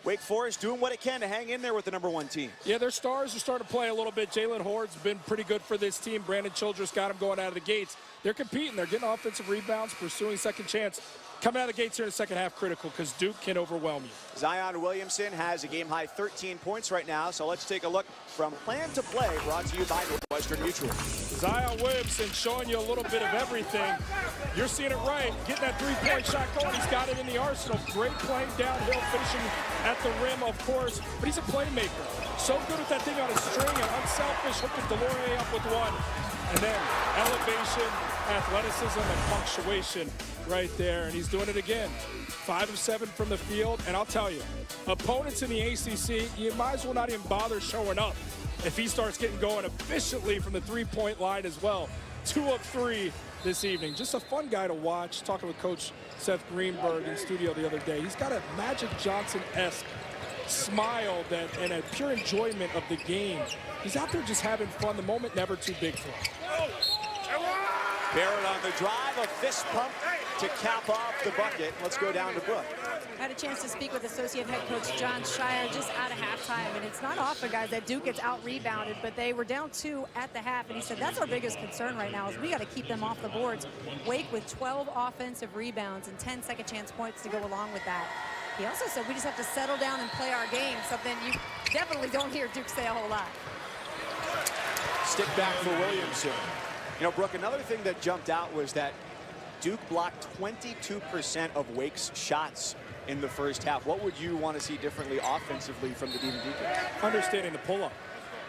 Wake Forest doing what it can to hang in there with the #1 team. Yeah, their stars are starting to play a little bit. Jalen Horde's been pretty good for this team. Brandon Childress got him going out of the gates. They're competing. They're getting offensive rebounds, pursuing second chance. Coming out of the gates here in the second half critical because Duke can overwhelm you. Zion Williamson has a game-high 13 points right now, so let's take a look from plan to play, brought to you by Northwestern Mutual. Zion Williamson showing you a little bit of everything. You're seeing it right. Getting that three-point shot going. He's got it in the arsenal. Great playing downhill, finishing at the rim, of course, but he's a playmaker. So good with that thing on a string and unselfish, hooking Delorier up with one. And then elevation, athleticism, and punctuation right there. And he's doing it again. 5 of 7 from the field. And I'll tell you, opponents in the ACC, you might as well not even bother showing up if he starts getting going efficiently from the three-point line as well. 2 of 3 this evening. Just a fun guy to watch. Talking with Coach Seth Greenberg in studio the other day. He's got a Magic Johnson-esque smile that and a pure enjoyment of the game. He's out there just having fun. The moment never too big for him. Barrett on the drive, a fist pump to cap off the bucket. Let's go down to Brooke. I had a chance to speak with Associate Head Coach John Shire just out of halftime, and it's not often, guys, that Duke gets out-rebounded, but they were down 2 at the half, and he said that's our biggest concern right now is we got to keep them off the boards. Wake with 12 offensive rebounds and 10 second-chance points to go along with that. He also said we just have to settle down and play our game, something you definitely don't hear Duke say a whole lot. Stick back for Williamson. You know, Brooke, another thing that jumped out was that Duke blocked 22% of Wake's shots in the first half. What would you want to see differently offensively from the Deacons? Understanding the pull-up.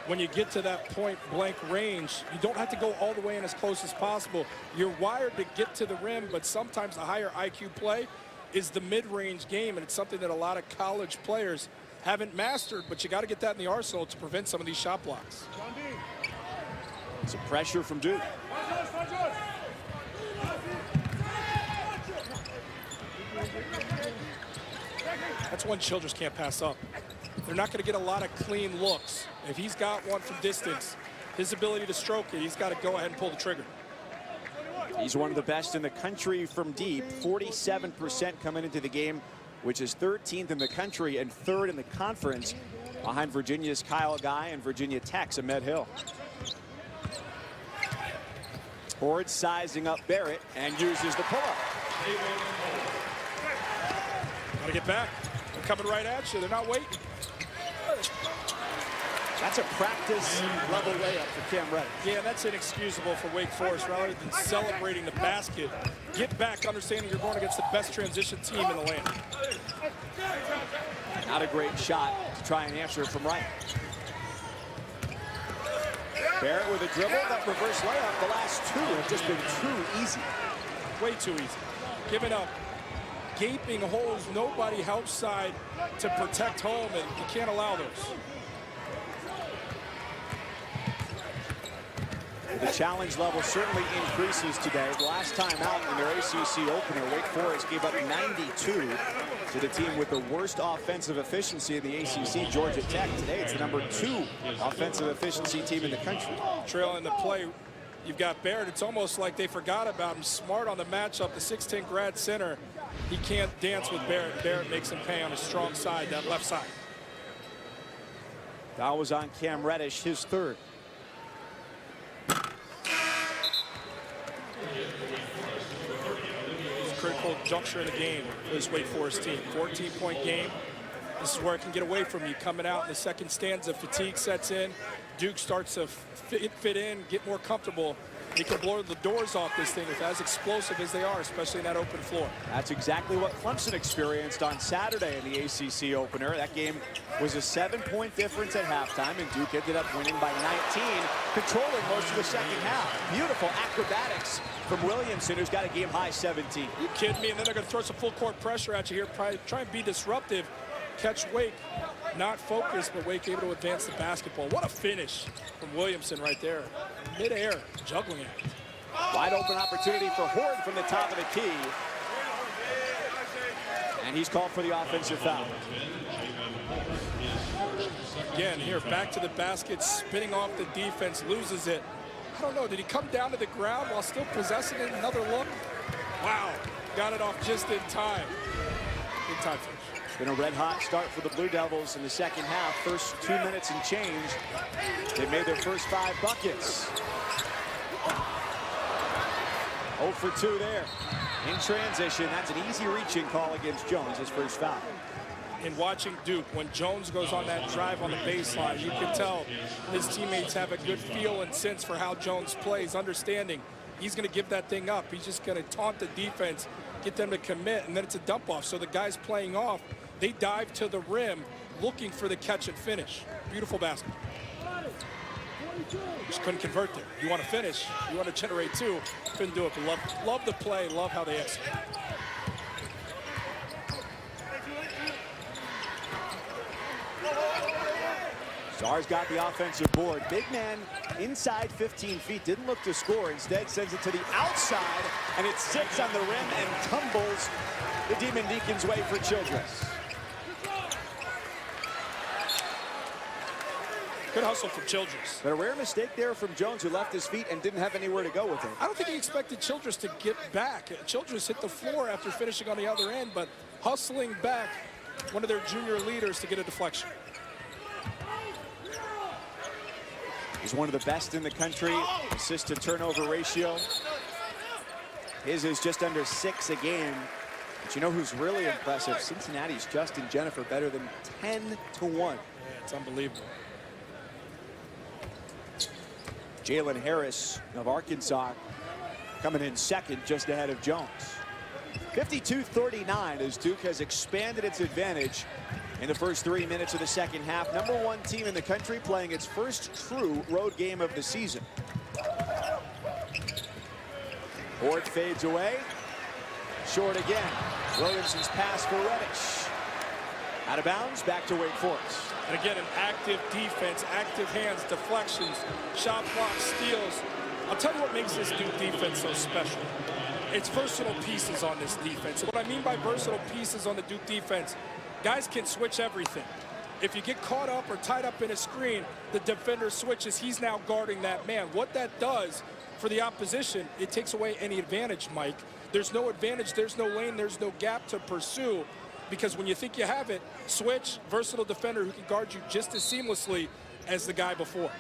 When you get to that point-blank range, you don't have to go all the way in as close as possible. You're wired to get to the rim, but sometimes the higher IQ play is the mid-range game, and it's something that a lot of college players haven't mastered, but you got to get that in the arsenal to prevent some of these shot blocks. Some pressure from Duke. That's one Childress can't pass up. They're not going to get a lot of clean looks. If he's got one from distance, his ability to stroke it, he's got to go ahead and pull the trigger. He's one of the best in the country from deep. 47% coming into the game, which is 13th in the country and 3rd in the conference, behind Virginia's Kyle Guy and Virginia Tech's Ahmed Hill. Ford sizing up Barrett and uses the pull-up. Got to get back. They're coming right at you. They're not waiting. That's a practice level layup for Cam Reddish. Yeah, that's inexcusable for Wake Forest. Rather than celebrating the basket, get back understanding you're going against the best transition team in the land. Not a great shot to try and answer it from right. Barrett with a dribble. That reverse layup, the last 2 have just been too easy. Way too easy. Giving up gaping holes, nobody help side to protect home, and you can't allow those. The challenge level certainly increases today. The last time out in their ACC opener, Wake Forest gave up 92 to the team with the worst offensive efficiency in the ACC, Georgia Tech. Today it's the #2 offensive efficiency team in the country. Trailing the play, you've got Barrett. It's almost like they forgot about him. Smart on the matchup, the 6'10" grad center. He can't dance with Barrett. Barrett makes him pay on his strong side, that left side. That was on Cam Reddish, his 3rd. Critical juncture in the game for this Wake Forest team. 14-point game. This is where it can get away from you. Coming out in the second stanza, fatigue sets in. Duke starts to fit in, get more comfortable. They can blow the doors off this thing with as explosive as they are, especially in that open floor. That's exactly what Clemson experienced on Saturday in the ACC opener. That game was a 7-point difference at halftime, and Duke ended up winning by 19, controlling most of the second half. Beautiful acrobatics from Williamson, who's got a game-high 17. You kidding me? And then they're going to throw some full-court pressure at you here, probably try and be disruptive. Catch Wake, not focused, but Wake able to advance the basketball. What a finish from Williamson right there. Mid-air, juggling it. Wide open opportunity for Horde from the top of the key. And he's called for the offensive foul. Again, here, back to the basket, spinning off the defense, loses it. I don't know, did he come down to the ground while still possessing it? Another look? Wow, got it off just in time. Big time finish. It's been a red-hot start for the Blue Devils in the second half. First 2 minutes and change. They made their first 5 buckets. 0 for 2 there. In transition, that's an easy reaching call against Jones, his first foul. In watching Duke, when Jones goes on that drive on the baseline, you can tell his teammates have a good feel and sense for how Jones plays, understanding he's going to give that thing up. He's just going to taunt the defense, get them to commit, and then it's a dump off. So the guys playing off, they dive to the rim, looking for the catch and finish. Beautiful basketball. Just couldn't convert there. You want to finish, you want to generate two. Couldn't do it, but love the play, love how they execute. Stars got the offensive board. Big man inside 15 feet, didn't look to score. Instead sends it to the outside, and it sits on the rim and tumbles the Demon Deacons' way for Childress. Good hustle from Childress. But a rare mistake there from Jones, who left his feet and didn't have anywhere to go with it. I don't think he expected Childress to get back. Childress hit the floor after finishing on the other end, but hustling back one of their junior leaders to get a deflection. He's one of the best in the country. Assist to turnover ratio. His is just under 6 a game. But you know who's really impressive? Cincinnati's Justin Jennifer, better than 10-1. Yeah, it's unbelievable. Jalen Harris of Arkansas coming in second, just ahead of Jones. 52-39 as Duke has expanded its advantage in the first 3 minutes of the second half. #1 team in the country playing its first true road game of the season. Board fades away. Short again. Williamson's pass for Reddish. Out of bounds, back to Wake Forest. And again, an active defense, active hands, deflections, shot blocks, steals. I'll tell you what makes this Duke defense so special. It's versatile pieces on this defense. And what I mean by versatile pieces on the Duke defense, guys can switch everything. If you get caught up or tied up in a screen, the defender switches. He's now guarding that man. What that does for the opposition, it takes away any advantage, Mike. There's no advantage, there's no lane, there's no gap to pursue. Because when you think you have it, switch, versatile defender who can guard you just as seamlessly as the guy before.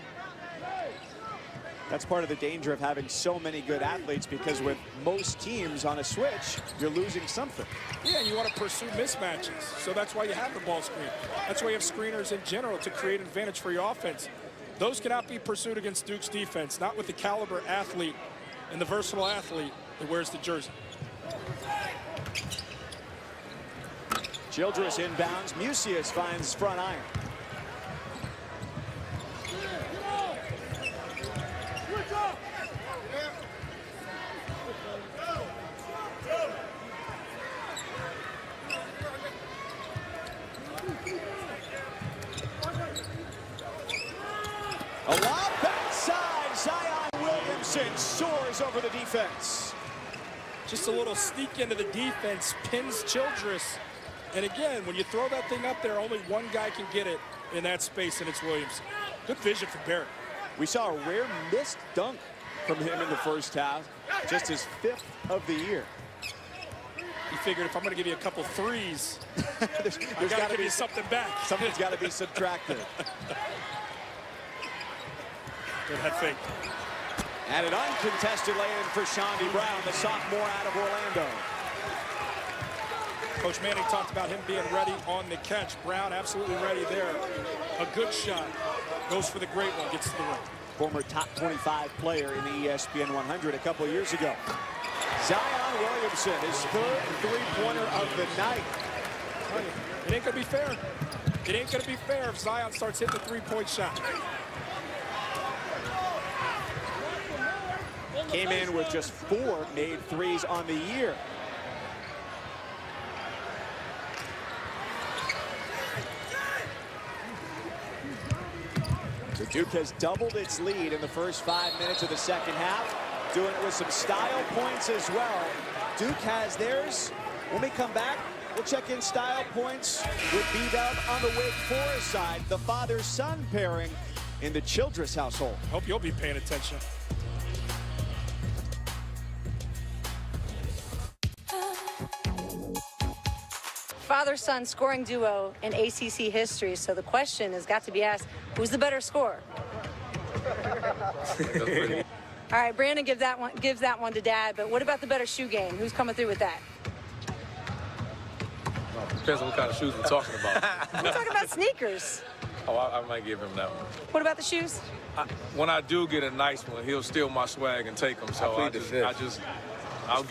That's part of the danger of having so many good athletes, because with most teams on a switch, you're losing something. Yeah, you want to pursue mismatches. So that's why you have the ball screen. That's why you have screeners in general, to create an advantage for your offense. Those cannot be pursued against Duke's defense, not with the caliber athlete and the versatile athlete that wears the jersey. Childress inbounds. Musius finds front iron. A lob backside. Zion Williamson soars over the defense. Just a little sneak into the defense, pins Childress. And again, when you throw that thing up there, only one guy can get it in that space, and it's Williamson. Good vision from Barrett. We saw a rare missed dunk from him in the first half, just his 5th of the year. He figured, if I'm going to give you a couple threes, there's I got to give you something back. Something's got to be subtracted. Good head fake. And an uncontested lay-in for Shondi Brown, the sophomore out of Orlando. Coach Manning talked about him being ready on the catch. Brown absolutely ready there. A good shot. Goes for the great one, gets to the rim. Former top 25 player in the ESPN 100 a couple years ago. Zion Williamson, his 3rd three-pointer of the night. It ain't going to be fair. It ain't going to be fair if Zion starts hitting the three-point shot. Came in with just 4 made threes on the year. So Duke has doubled its lead in the first 5 minutes of the second half, doing it with some style points as well. Duke has theirs. When we come back, we'll check in style points with B-Dub on the Wake Forest side, the father-son pairing in the Childress household. Hope you'll be paying attention. Father-son scoring duo in ACC history. So the question has got to be asked, who's the better scorer? All right, Brandon gives that one to Dad, but what about the better shoe game? Who's coming through with that? Depends on what kind of shoes we're talking about. We're talking about sneakers. Oh, I might give him that one. What about the shoes? When I do get a nice one, he'll steal my swag and take them. So I'll give him that. I'll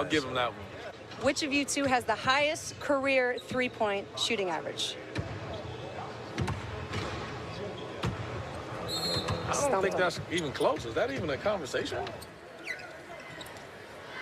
give him that one. Which of you two has the highest career three-point shooting average? I don't think that's even close. Is that even a conversation?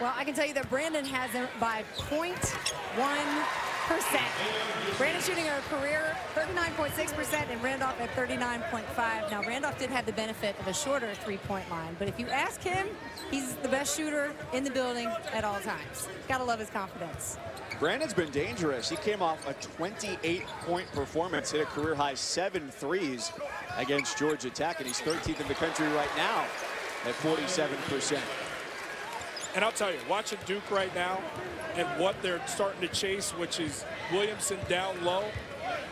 Well, I can tell you that Brandon has it by 0.1%. Brandon shooting a career 39.6% and Randolph at 39.5%. Now, Randolph did have the benefit of a shorter three-point line, but if you ask him, he's the best shooter in the building at all times. Gotta love his confidence. Brandon's been dangerous. He came off a 28-point performance, hit a career-high 7 threes against Georgia Tech, and he's 13th in the country right now at 47%. And I'll tell you, watching Duke right now and what they're starting to chase, which is Williamson down low,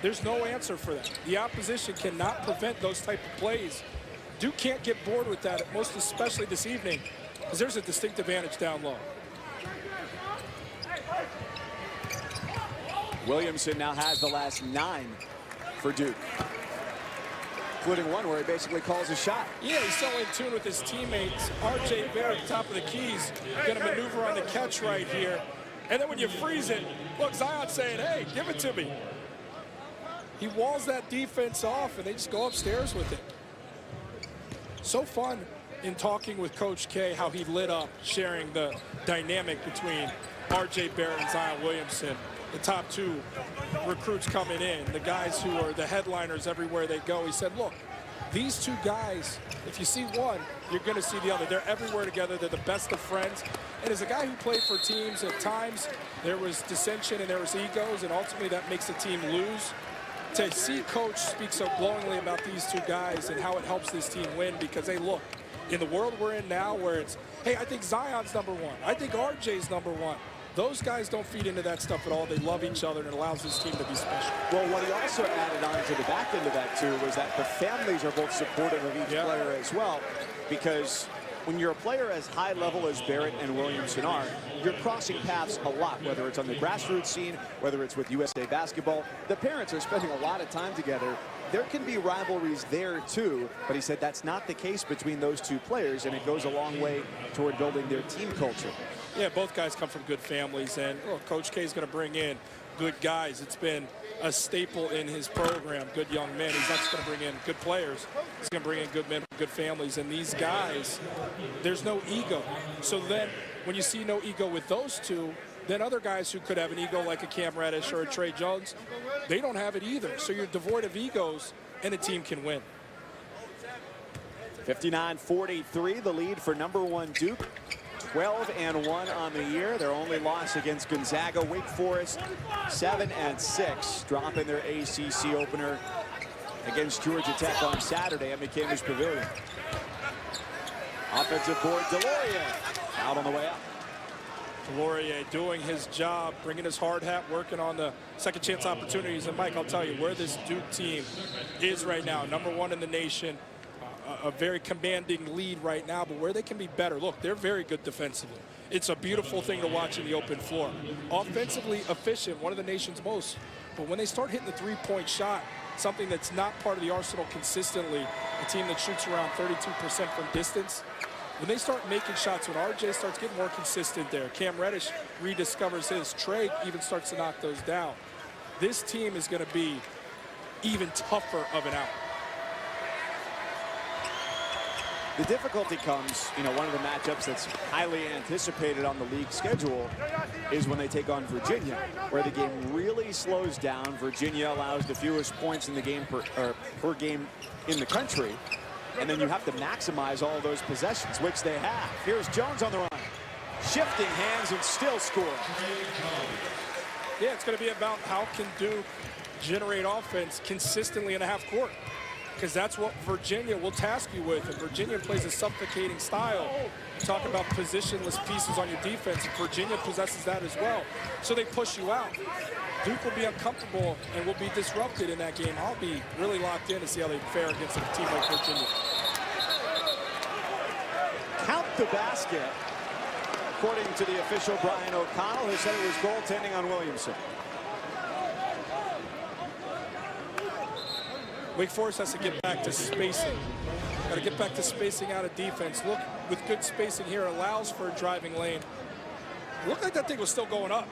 there's no answer for that. The opposition cannot prevent those type of plays. Duke can't get bored with that, most especially this evening, because there's a distinct advantage down low. Williamson now has the last 9 for Duke, including one where he basically calls a shot. Yeah, he's so in tune with his teammates. R.J. Barrett, top of the keys, going to maneuver on the catch right here. And then when you freeze it, look, Zion's saying, hey, give it to me. He walls that defense off, and they just go upstairs with it. So fun in talking with Coach K, how he lit up, sharing the dynamic between R.J. Barrett and Zion Williamson. The top 2 recruits coming in, the guys who are the headliners everywhere they go. He said, look, these 2 guys, if you see one, you're going to see the other. They're everywhere together. They're the best of friends. And as a guy who played for teams, at times there was dissension and there was egos, and ultimately that makes the team lose. To see Coach speak so glowingly about these 2 guys and how it helps this team win, because they look, in the world we're in now where it's, hey, I think Zion's number 1. I think RJ's number 1. Those guys don't feed into that stuff at all. They love each other, and it allows this team to be special. Well, what he also added on to the back end of that, too, was that the families are both supportive of each player as well, because when you're a player as high level as Barrett and Williamson are, you're crossing paths a lot, whether it's on the grassroots scene, whether it's with USA Basketball. The parents are spending a lot of time together. There can be rivalries there, too, but he said that's not the case between those 2 players, and it goes a long way toward building their team culture. Yeah, both guys come from good families, and Coach K is going to bring in good guys. It's been a staple in his program, good young men. He's not just going to bring in good players. He's going to bring in good men, good families. And these guys, there's no ego. So then when you see no ego with those 2, then other guys who could have an ego like a Cam Reddish or a Trey Jones, they don't have it either. So you're devoid of egos, and a team can win. 59-43, the lead for number 1 Duke. 12-1 on the year. Their only loss against Gonzaga. Wake Forest 7-6, dropping their ACC opener against Georgia Tech on Saturday at McCamish Pavilion. Offensive board, Delorier out on the way up. Delorier doing his job, bringing his hard hat, working on the second chance opportunities. And Mike, I'll tell you where this Duke team is right now. Number 1 in the nation. A very commanding lead right now, but where they can be better. Look, they're very good defensively. It's a beautiful thing to watch in the open floor. Offensively efficient, one of the nation's most. But when they start hitting the three-point shot, something that's not part of the arsenal consistently, a team that shoots around 32% from distance, when they start making shots, when RJ starts getting more consistent there, Cam Reddish rediscovers his, Trey even starts to knock those down. This team is going to be even tougher of an out. The difficulty comes, one of the matchups that's highly anticipated on the league schedule is when they take on Virginia, where the game really slows down. Virginia allows the fewest points in the game per game in the country, and then you have to maximize all those possessions, which they have. Here's Jones on the run, shifting hands and still scoring. Yeah, it's going to be about how can Duke generate offense consistently in a half court, because that's what Virginia will task you with. And Virginia plays a suffocating style. Talk about positionless pieces on your defense. Virginia possesses that as well. So they push you out. Duke will be uncomfortable and will be disrupted in that game. I'll be really locked in to see how they fare against a team like Virginia. Count the basket, according to the official Brian O'Connell, who said it was goaltending on Williamson. Wake Forest has to get back to spacing. Got to get back to spacing out of defense. Look, with good spacing here, allows for a driving lane. It looked like that thing was still going up.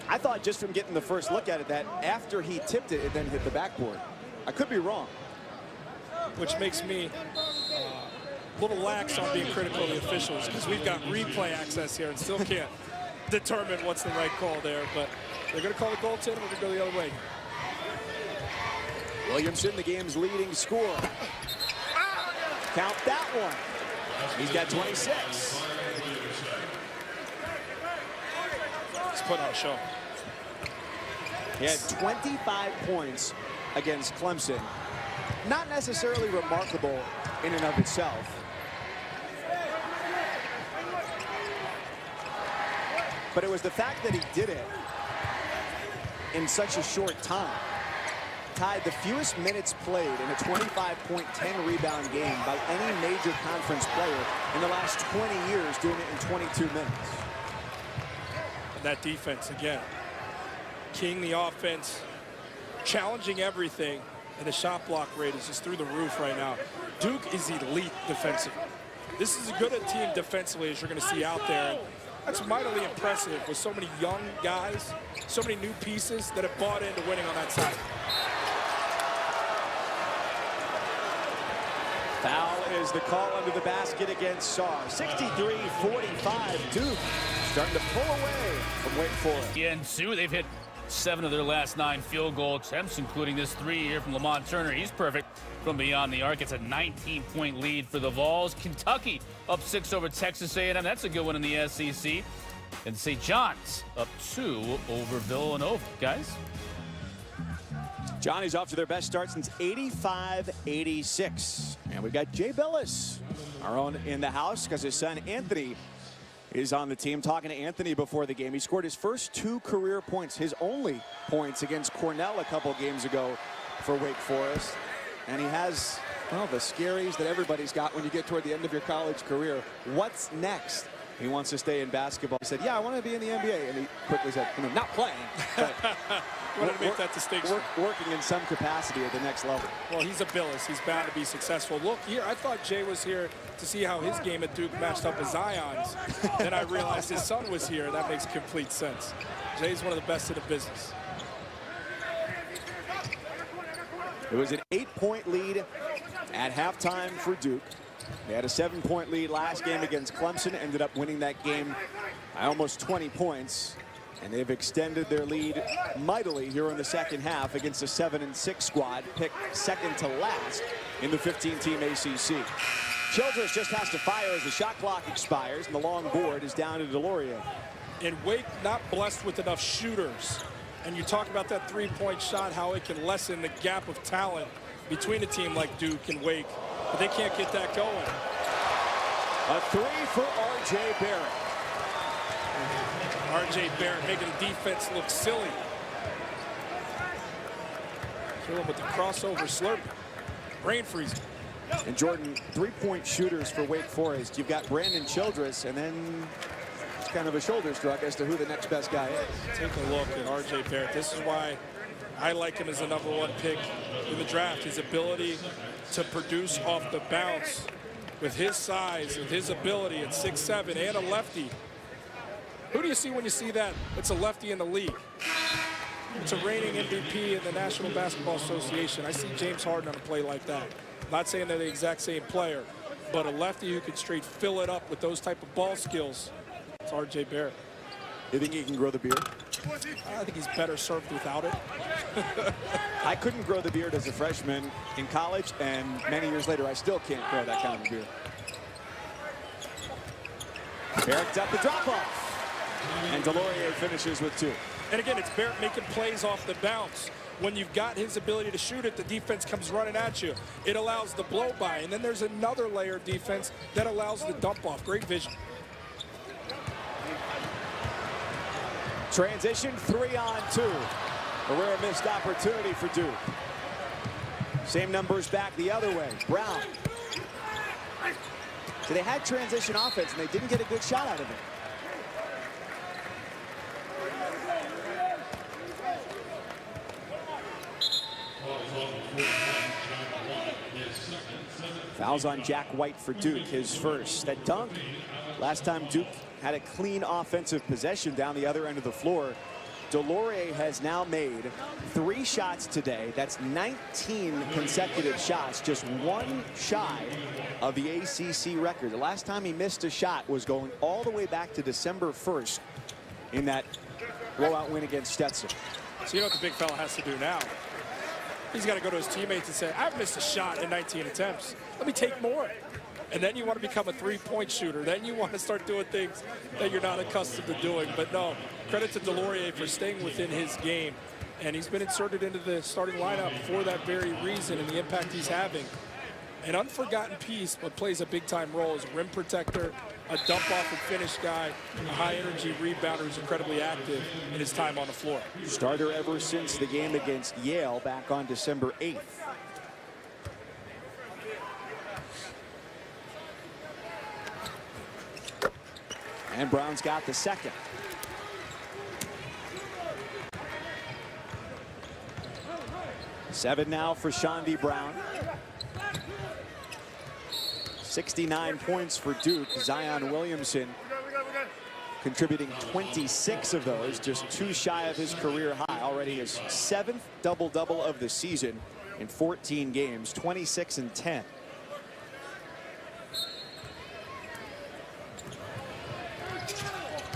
I thought just from getting the first look at it that after he tipped it, it then hit the backboard. I could be wrong. Which makes me a little lax on being critical of the officials because we've got replay access here and still can't determine what's the right call there. But they're going to call the goaltender. We're going to go the other way. Williamson, the game's leading scorer. Count that one. He's got 26. He's putting on a show. He had 25 points against Clemson. Not necessarily remarkable in and of itself. But it was the fact that he did it in such a short time. Tied the fewest minutes played in a 25-point, 10-rebound game by any major conference player in the last 20 years, doing it in 22 minutes. And that defense, again, king the offense, challenging everything, and the shot block rate is just through the roof right now. Duke is elite defensively. This is as good a team defensively as you're going to see out there. And that's mightily impressive with so many young guys, so many new pieces that have bought into winning on that side. Foul is the call under the basket against Saar. 63-45, Duke starting to pull away from Wake Forest. Yeah, and Sue, they've hit 7 of their last 9 field goal attempts, including this 3 here from Lamont Turner. He's perfect from beyond the arc. It's a 19-point lead for the Vols. Kentucky up 6 over Texas A&M. That's a good one in the SEC. And St. John's up 2 over Villanova. Guys? Johnny's off to their best start since 85-86. And we've got Jay Billis, our own, in the house because his son Anthony is on the team. Talking to Anthony before the game. He scored his first 2 career points, his only points against Cornell a couple games ago for Wake Forest. And he has, well, the scaries that everybody's got when you get toward the end of your college career. What's next? He wants to stay in basketball. He said, yeah, I want to be in the NBA. And he quickly said, not playing, but wanted to make that distinction. Working in some capacity at the next level. Well, he's a Billis. He's bound to be successful. Look here, I thought Jay was here to see how his game at Duke matched up with Zion's. Then I realized his son was here. That makes complete sense. Jay's one of the best in the business. It was an 8-point lead at halftime for Duke. They had a 7-point lead last game against Clemson, ended up winning that game by almost 20 points. And they've extended their lead mightily here in the second half against a 7-6 squad, picked second to last in the 15-team ACC. Childress just has to fire as the shot clock expires, and the long board is down to Delorier. And Wake not blessed with enough shooters. And you talk about that three-point shot, how it can lessen the gap of talent between a team like Duke and Wake. But they can't get that going. A 3 for R.J. Barrett. R.J. Barrett making the defense look silly. Kill him with the crossover slurp. Brain freezing. And Jordan, 3-point shooters for Wake Forest. You've got Brandon Childress, and then it's kind of a shoulder shrug as to who the next best guy is. Take a look at R.J. Barrett. This is why I like him as the #1 pick in the draft. His ability to produce off the bounce with his size, with his ability at 6'7", and a lefty. Who do you see when you see that? It's a lefty in the league. It's a reigning MVP in the National Basketball Association. I see James Harden on a play like that. Not saying they're the exact same player, but a lefty who could straight fill it up with those type of ball skills. It's R.J. Barrett. You think he can grow the beard? I think he's better served without it. I couldn't grow the beard as a freshman in college, and many years later, I still can't grow that kind of beard. Barrett got the drop-off. And Delorier finishes with 2. And again, it's Barrett making plays off the bounce. When you've got his ability to shoot it, the defense comes running at you. It allows the blow-by, and then there's another layer of defense that allows the dump-off. Great vision. Transition 3-on-2. A rare missed opportunity for Duke. Same numbers back the other way. Brown. So they had transition offense, and they didn't get a good shot out of it. Fouls on Jack White for Duke, his first. That dunk, last time Duke had a clean offensive possession down the other end of the floor. Delorier has now made 3 shots today. That's 19 consecutive shots, just 1 shy of the ACC record. The last time he missed a shot was going all the way back to December 1st in that blowout win against Stetson. So you know what the big fella has to do now? He's got to go to his teammates and say, I've missed a shot in 19 attempts. Let me take more. And then you want to become a 3-point shooter. Then you want to start doing things that you're not accustomed to doing. But no, credit to Delorier for staying within his game. And he's been inserted into the starting lineup for that very reason and the impact he's having. An unforgotten piece, but plays a big-time role as a rim protector, a dump-off and finish guy, a high-energy rebounder who's incredibly active in his time on the floor. Starter ever since the game against Yale back on December 8th. And Brown's got the second. Seven now for Shondi Brown. 69 points for Duke. Zion Williamson contributing 26 of those, just 2 shy of his career high. Already his 7th double-double of the season in 14 games, 26 and 10.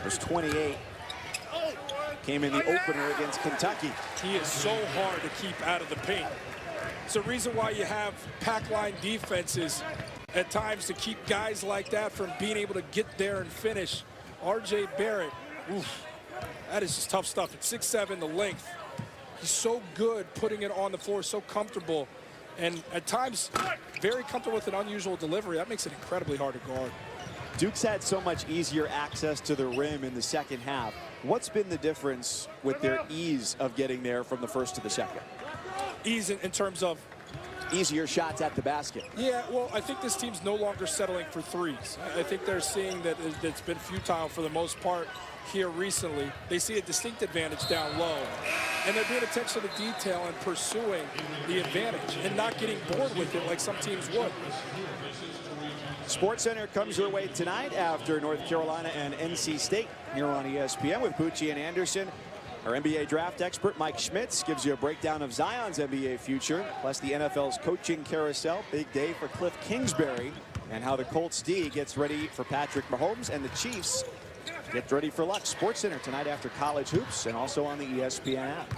Was 28. Came in the opener against Kentucky. He is so hard to keep out of the paint. It's the reason why you have pack line defenses at times to keep guys like that from being able to get there and finish. R.J. Barrett, oof, that is just tough stuff. At 6'7", the length. He's so good putting it on the floor, so comfortable. And at times, very comfortable with an unusual delivery. That makes it incredibly hard to guard. Duke's had so much easier access to the rim in the second half. What's been the difference with their ease of getting there from the first to the second? Ease in terms of? Easier shots at the basket. Yeah, well, I think this team's no longer settling for threes. I think they're seeing that it's been futile for the most part here recently. They see a distinct advantage down low, and they're paying attention to detail and pursuing the advantage and not getting bored with it like some teams would. SportsCenter comes your way tonight after North Carolina and NC State here on ESPN with Bucci and Anderson. Our NBA draft expert, Mike Schmitz, gives you a breakdown of Zion's NBA future, plus the NFL's coaching carousel. Big day for Cliff Kingsbury, and how the Colts D gets ready for Patrick Mahomes, and the Chiefs get ready for luck. SportsCenter tonight after college hoops, and also on the ESPN app.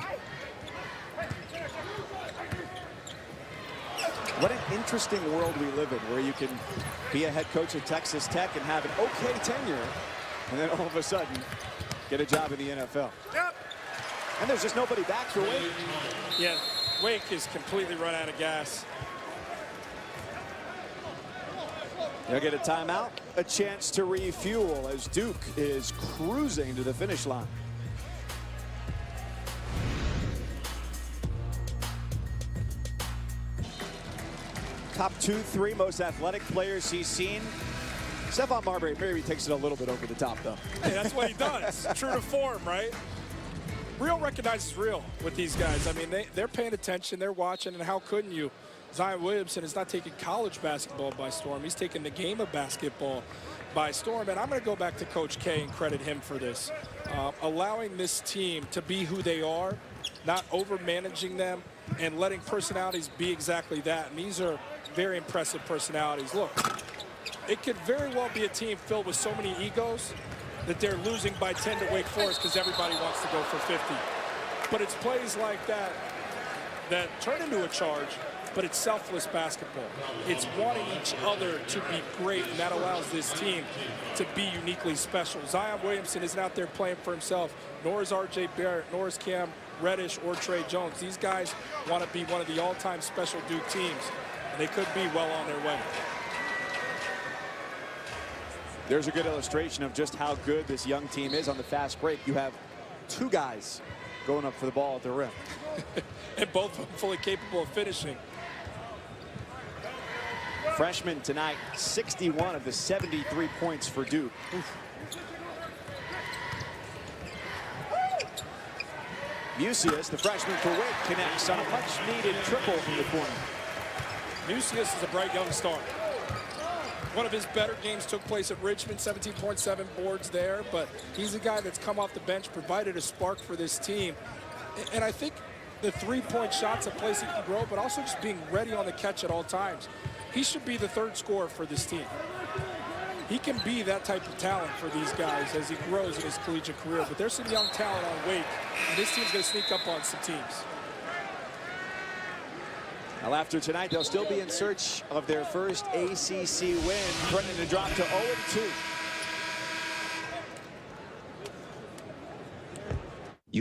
What an interesting world we live in, where you can be a head coach at Texas Tech and have an okay tenure, and then all of a sudden get a job in the NFL. Yep. And there's just nobody back for Wake. Yeah, Wake is completely run out of gas. They'll get a timeout, a chance to refuel as Duke is cruising to the finish line. Top 2-3 most athletic players he's seen. Stephon Marbury maybe takes it a little bit over the top, though. Hey, that's what he does. True to form, right? Real recognizes real with these guys. I mean, they're paying attention, they're watching, and how couldn't you? Zion Williamson is not taking college basketball by storm. He's taking the game of basketball by storm. And I'm going to go back to Coach K and credit him for this. Allowing this team to be who they are, not over-managing them, and letting personalities be exactly that. And these are very impressive personalities. Look, it could very well be a team filled with so many egos that they're losing by 10 to Wake Forest because everybody wants to go for 50. But it's plays like that that turn into a charge, but it's selfless basketball. It's wanting each other to be great, and that allows this team to be uniquely special. Zion Williamson isn't out there playing for himself, nor is R.J. Barrett, nor is Cam Reddish or Trey Jones. These guys want to be one of the all-time special Duke teams, and they could be well on their way. There's a good illustration of just how good this young team is on the fast break. You have 2 guys going up for the ball at the rim. And both of them fully capable of finishing. Freshman tonight, 61 of the 73 points for Duke. Oof. Mucius, the freshman for Wake, connects on a much-needed triple from the corner. Mucius is a bright young star. One of his better games took place at Richmond, 17.7 boards there, but he's a guy that's come off the bench, provided a spark for this team. And I think the three-point shot's a place he can grow, but also just being ready on the catch at all times. He should be the third scorer for this team. He can be that type of talent for these guys as he grows in his collegiate career, but there's some young talent on Wake, and this team's going to sneak up on some teams. Well, after tonight, they'll still be in search of their first ACC win, threatening to drop to 0-2.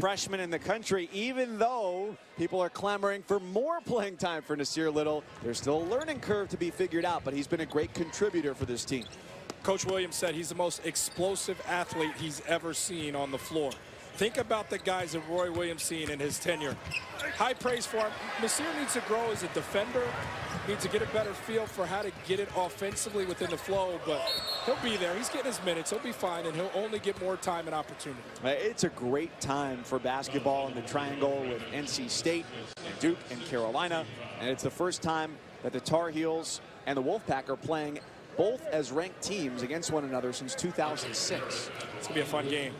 Freshman in the country, even though people are clamoring for more playing time for Nasir Little, there's still a learning curve to be figured out, but he's been a great contributor for this team. Coach Williams said he's the most explosive athlete he's ever seen on the floor. Think about the guys that Roy Williams seen in his tenure. High praise for him. Nasir needs to grow as a defender, needs to get a better feel for how to get it offensively within the flow, but he'll be there. He's getting his minutes. He'll be fine, and he'll only get more time and opportunity. It's a great time for basketball in the triangle with NC State and Duke and Carolina, and it's the first time that the Tar Heels and the Wolfpack are playing both as ranked teams against one another since 2006. It's going to be a fun game.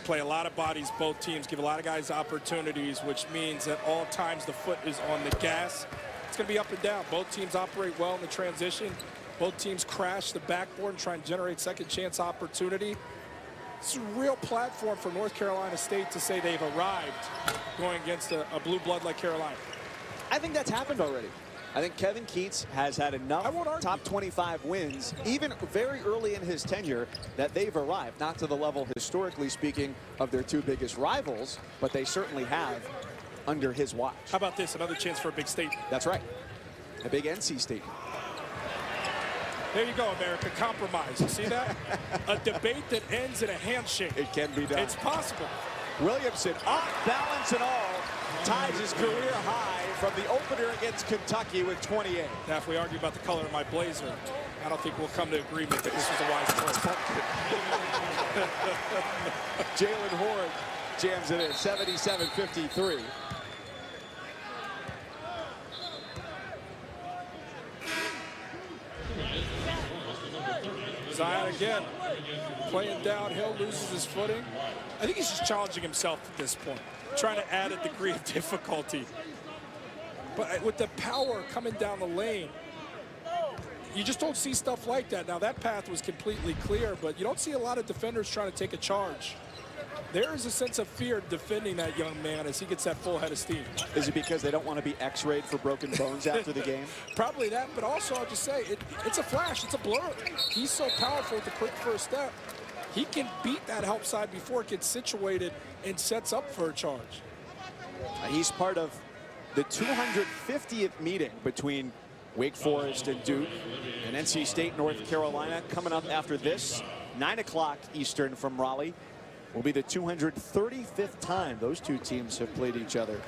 Play a lot of bodies, both teams give a lot of guys opportunities, which means at all times the foot is on the gas. It's going to be up and down. Both teams operate well in the transition. Both teams crash the backboard and try and generate second chance opportunity. It's a real platform for North Carolina State to say they've arrived going against a blue blood like Carolina. I think that's happened already. I think Kevin Keatts has had enough top 25 wins, even very early in his tenure, that they've arrived, not to the level, historically speaking, of their two biggest rivals, but they certainly have under his watch. How about this? Another chance for a big statement. That's right. A big NC statement. There you go, America. Compromise. You see that? A debate that ends in a handshake. It can be done. It's possible. Williamson, up, balance and all, ties his career high from the opener against Kentucky with 28. Now, if we argue about the color of my blazer, I don't think we'll come to agreement that this was a wise choice. Jalen Horde jams it in, 77-53. Zion again, playing downhill, loses his footing. I think he's just challenging himself at this point, trying to add a degree of difficulty. But with the power coming down the lane, you just don't see stuff like that. Now, that path was completely clear, but you don't see a lot of defenders trying to take a charge. There is a sense of fear defending that young man as he gets that full head of steam. Is it because they don't want to be x-rayed for broken bones after the game? Probably that, but also I'll just say, it's a flash, it's a blur. He's so powerful with the quick first step. He can beat that help side before it gets situated and sets up for a charge. He's part of the 250th meeting between Wake Forest and Duke, and NC State, North Carolina, coming up after this. 9 o'clock Eastern from Raleigh will be the 235th time those two teams have played each other.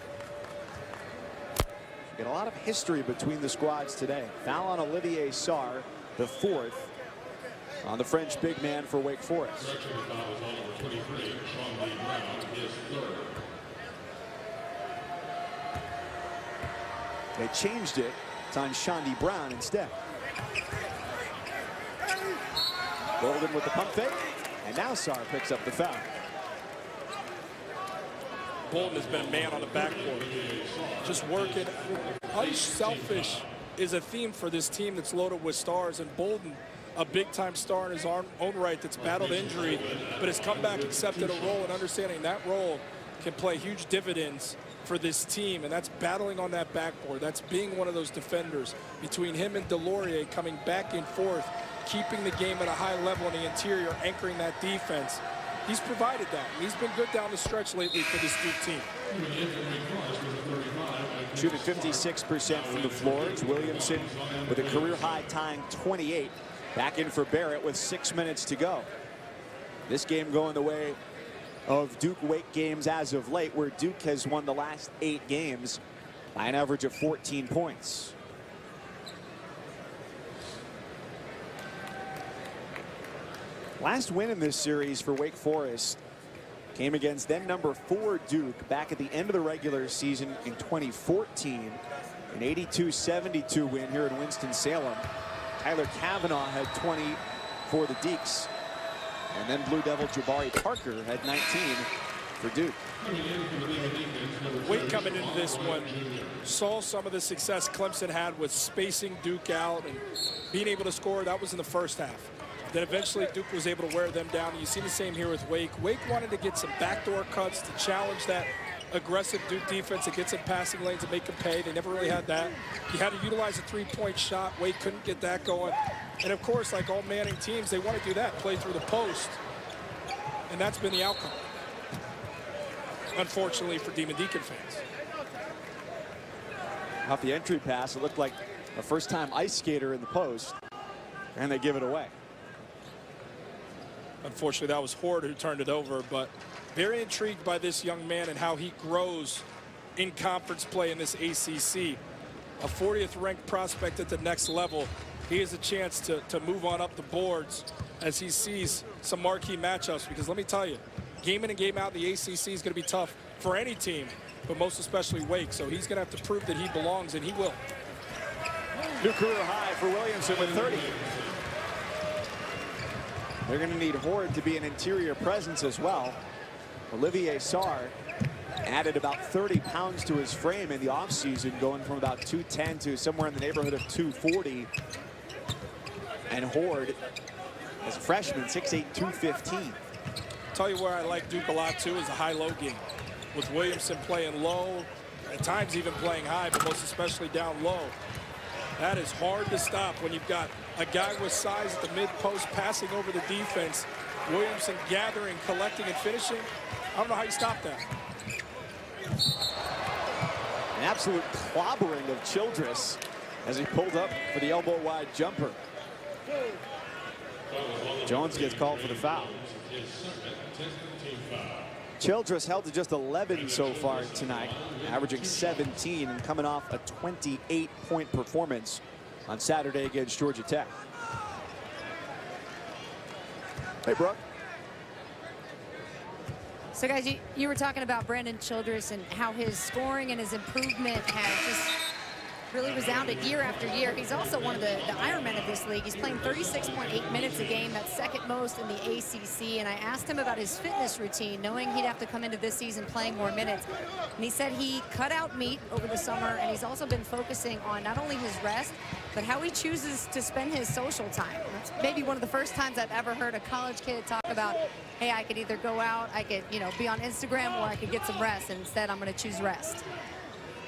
Get a lot of history between the squads today. Foul on Olivier Sarr, the fourth on the French big man for Wake Forest. They changed it. It's on Shondi Brown instead. Golden with the pump fake, and now Sarr picks up the foul. Bolden has been a man on the backboard, just working. Unselfish is a theme for this team that's loaded with stars, and Bolden, a big-time star in his own right that's battled injury, but has come back, accepted a role, and understanding that role can play huge dividends for this team, and that's battling on that backboard. That's being one of those defenders between him and Delorier, coming back and forth, keeping the game at a high level in the interior, anchoring that defense. He's provided that. He's been good down the stretch lately for this Duke team. Shooting 56% from the floor. It's Williamson with a career-high tying 28. Back in for Barrett with 6 minutes to go. This game going the way of Duke-Wake games as of late, where Duke has won the last 8 games by an average of 14 points. Last win in this series for Wake Forest came against then number 4 Duke back at the end of the regular season in 2014. An 82-72 win here in Winston-Salem. Tyler Kavanaugh had 20 for the Deacs. And then Blue Devil Jabari Parker had 19 for Duke. Wake coming into this one saw some of the success Clemson had with spacing Duke out and being able to score. That was in the first half. Then eventually Duke was able to wear them down. And you see the same here with Wake. Wake wanted to get some backdoor cuts to challenge that aggressive Duke defense that gets in passing lanes and make them pay. They never really had that. You had to utilize a three-point shot. Wake couldn't get that going. And of course, like all Manning teams, they want to do that, play through the post. And that's been the outcome, unfortunately, for Demon Deacon fans. Off the entry pass, it looked like a first-time ice skater in the post, and they give it away. Unfortunately, that was Horde who turned it over, but very intrigued by this young man and how he grows in conference play in this ACC. A 40th ranked prospect at the next level. He has a chance to move on up the boards as he sees some marquee matchups, because let me tell you, game in and game out, the ACC is going to be tough for any team, but most especially Wake. So he's going to have to prove that he belongs, and he will. New career high for Williamson with 30. They're going to need Horde to be an interior presence as well. Olivier Sarr added about 30 pounds to his frame in the offseason, going from about 210 to somewhere in the neighborhood of 240. And Horde, as a freshman, 6'8", 215. Tell you where I like Duke a lot too is a high-low game, with Williamson playing low, at times even playing high, but most especially down low. That is hard to stop when you've got a guy with size at the mid-post passing over the defense. Williamson gathering, collecting, and finishing. I don't know how you stop that. An absolute clobbering of Childress as he pulled up for the elbow-wide jumper. Jones gets called for the foul. Childress held to just 11 so far tonight, averaging 17 and coming off a 28-point performance on Saturday against Georgia Tech. Hey, Brooke. So, guys, you were talking about Brandon Childress and how his scoring and his improvement has just really resounded year after year. He's also one of the Ironmen of this league. He's playing 36.8 minutes a game. That's second most in the ACC. And I asked him about his fitness routine, knowing he'd have to come into this season playing more minutes. And he said he cut out meat over the summer, and he's also been focusing on not only his rest, but how he chooses to spend his social time. That's maybe one of the first times I've ever heard a college kid talk about, hey, I could either go out, I could, be on Instagram, or I could get some rest. And instead, I'm going to choose rest.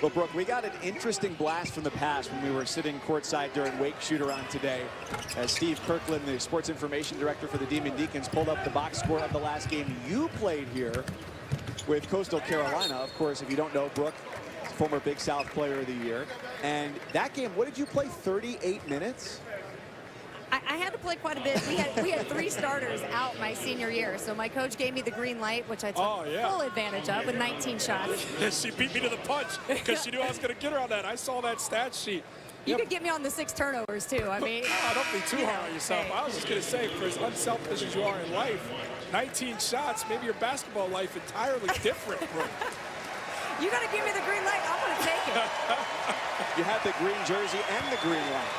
Well, Brooke, we got an interesting blast from the past when we were sitting courtside during Wake shoot-around today, as Steve Kirkland, the sports information director for the Demon Deacons, pulled up the box score of the last game you played here with Coastal Carolina. Of course, if you don't know, Brooke, former Big South Player of the Year. And that game, what did you play, 38 minutes? I had to play quite a bit. We had 3 starters out my senior year, so my coach gave me the green light, which I took full advantage of with 19 shots. She beat me to the punch because she knew I was going to get her on that. I saw that stat sheet. You could get me on the 6 turnovers, too. I mean, don't be too hard on yourself. Hey. I was just going to say, for as unselfish as you are in life, 19 shots, maybe your basketball life entirely different, bro. You got to give me the green light. I'm going to take it. You had the green jersey and the green light.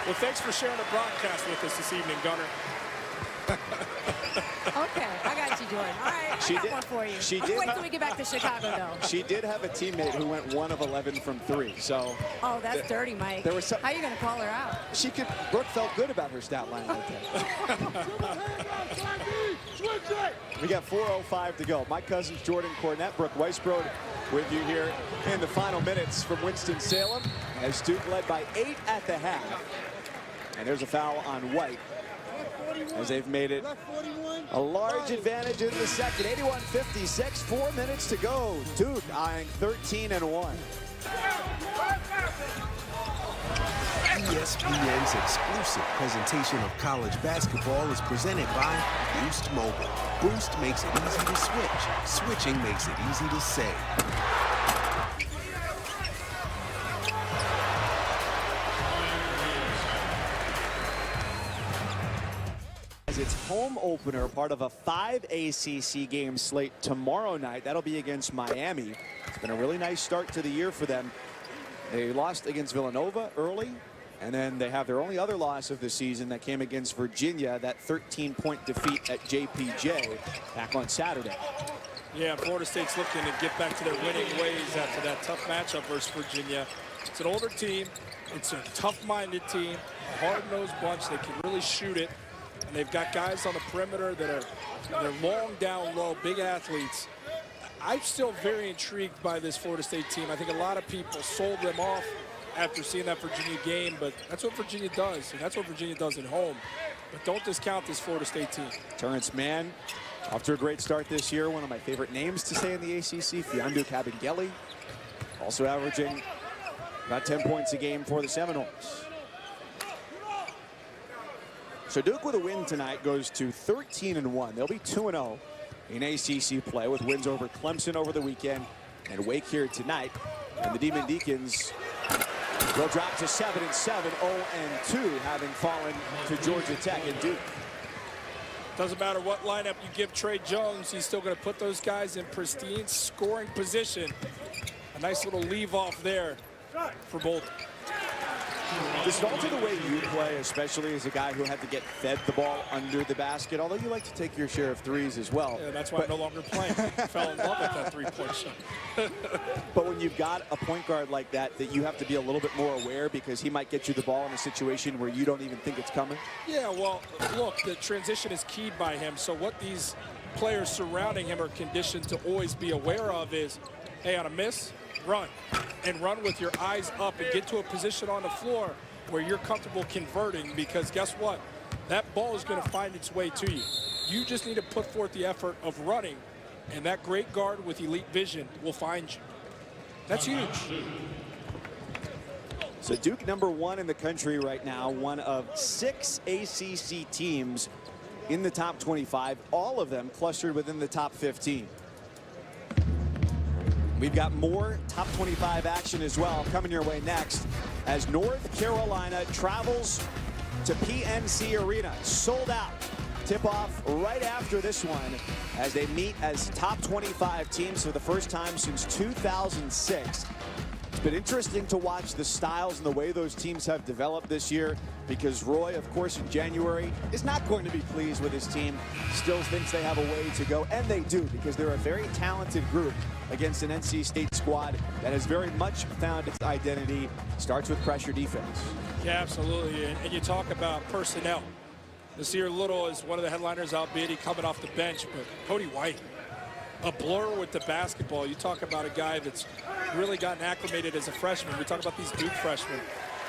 Well, thanks for sharing the broadcast with us this evening, Gunner. Okay, I got you, Jordan. All right, I got one for you. Wait till we get back to Chicago, though. She did have a teammate who went 1 of 11 from 3, so. Oh, that's dirty, Mike. There was some, how are you going to call her out? Brooke felt good about her stat line like that. We got 4:05 to go. My cousins Jordan Cornett, Brooke Weisbrod with you here in the final minutes from Winston-Salem, as Duke led by 8 at the half. And there's a foul on White, as they've made it a large advantage in the second. 81-56, 4 minutes to go. Duke eyeing 13-1. ESPN's exclusive presentation of college basketball is presented by Boost Mobile. Boost makes it easy to switch. Switching makes it easy to save. As its home opener, part of a 5 ACC game slate tomorrow night. That'll be against Miami. It's been a really nice start to the year for them. They lost against Villanova early, And then they have their only other loss of the season that came against Virginia, that 13-point defeat at JPJ back on Saturday. Yeah, Florida State's looking to get back to their winning ways after that tough matchup versus Virginia. It's an older team. It's a tough-minded team, a hard-nosed bunch. They can really shoot it. And they've got guys on the perimeter that are long down low, big athletes. I'm still very intrigued by this Florida State team. I think a lot of people sold them off after seeing that Virginia game, but that's what Virginia does, and that's what Virginia does at home. But don't discount this Florida State team. Terrence Mann, off to a great start this year. One of my favorite names to say in the ACC, Fiondu Kabengele, also averaging about 10 points a game for the Seminoles. So Duke with a win tonight goes to 13-1. They'll be 2-0 in ACC play with wins over Clemson over the weekend and Wake here tonight. And the Demon Deacons will drop to 7-7, 0-2, having fallen to Georgia Tech and Duke. Doesn't matter what lineup you give Trey Jones, he's still going to put those guys in pristine scoring position. A nice little leave off there for Bolton. Does it alter the way you play, especially as a guy who had to get fed the ball under the basket, although you like to take your share of threes as well? Yeah, that's why I'm no longer playing. I fell in love with that three-point shot. But when you've got a point guard like that you have to be a little bit more aware because he might get you the ball in a situation where you don't even think it's coming? Yeah, well, look, the transition is keyed by him. So what these players surrounding him are conditioned to always be aware of is, hey, on a miss, run. And run with your eyes up and get to a position on the floor where you're comfortable converting, because guess what? That ball is going to find its way to you. You just need to put forth the effort of running, and that great guard with elite vision will find you. That's huge. So Duke #1 in the country right now, one of 6 ACC teams in the top 25, all of them clustered within the top 15. We've got more top 25 action as well coming your way next as North Carolina travels to PNC Arena. Sold out. Tip-off right after this one as they meet as top 25 teams for the first time since 2006. It's been interesting to watch the styles and the way those teams have developed this year because Roy, of course, in January is not going to be pleased with his team. Still thinks they have a way to go, and they do because they're a very talented group against an NC State squad that has very much found its identity. Starts with pressure defense. Yeah, absolutely. And you talk about personnel. Nasir Little is one of the headliners, albeit he coming off the bench, but Cody White, a blur with the basketball. You talk about a guy that's really gotten acclimated as a freshman. We talk about these Duke freshmen.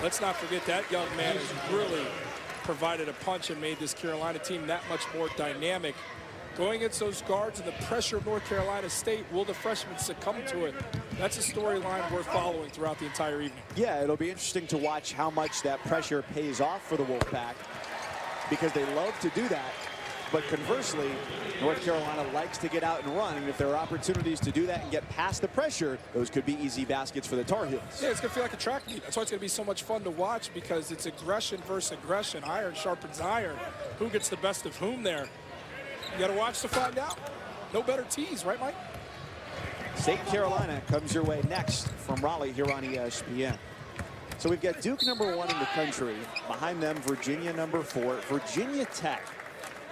Let's not forget that young man has really provided a punch and made this Carolina team that much more dynamic. Going against those guards and the pressure of North Carolina State, will the freshmen succumb to it? That's a storyline worth following throughout the entire evening. Yeah, it'll be interesting to watch how much that pressure pays off for the Wolfpack because they love to do that. But conversely, North Carolina likes to get out and run, and if there are opportunities to do that and get past the pressure, those could be easy baskets for the Tar Heels. Yeah, it's going to feel like a track meet. That's why it's going to be so much fun to watch because it's aggression versus aggression. Iron sharpens iron. Who gets the best of whom there? You got to watch to find out. No better tease, right, Mike? State Carolina comes your way next from Raleigh here on ESPN. So we've got Duke #1 in the country. Behind them, Virginia #4. Virginia Tech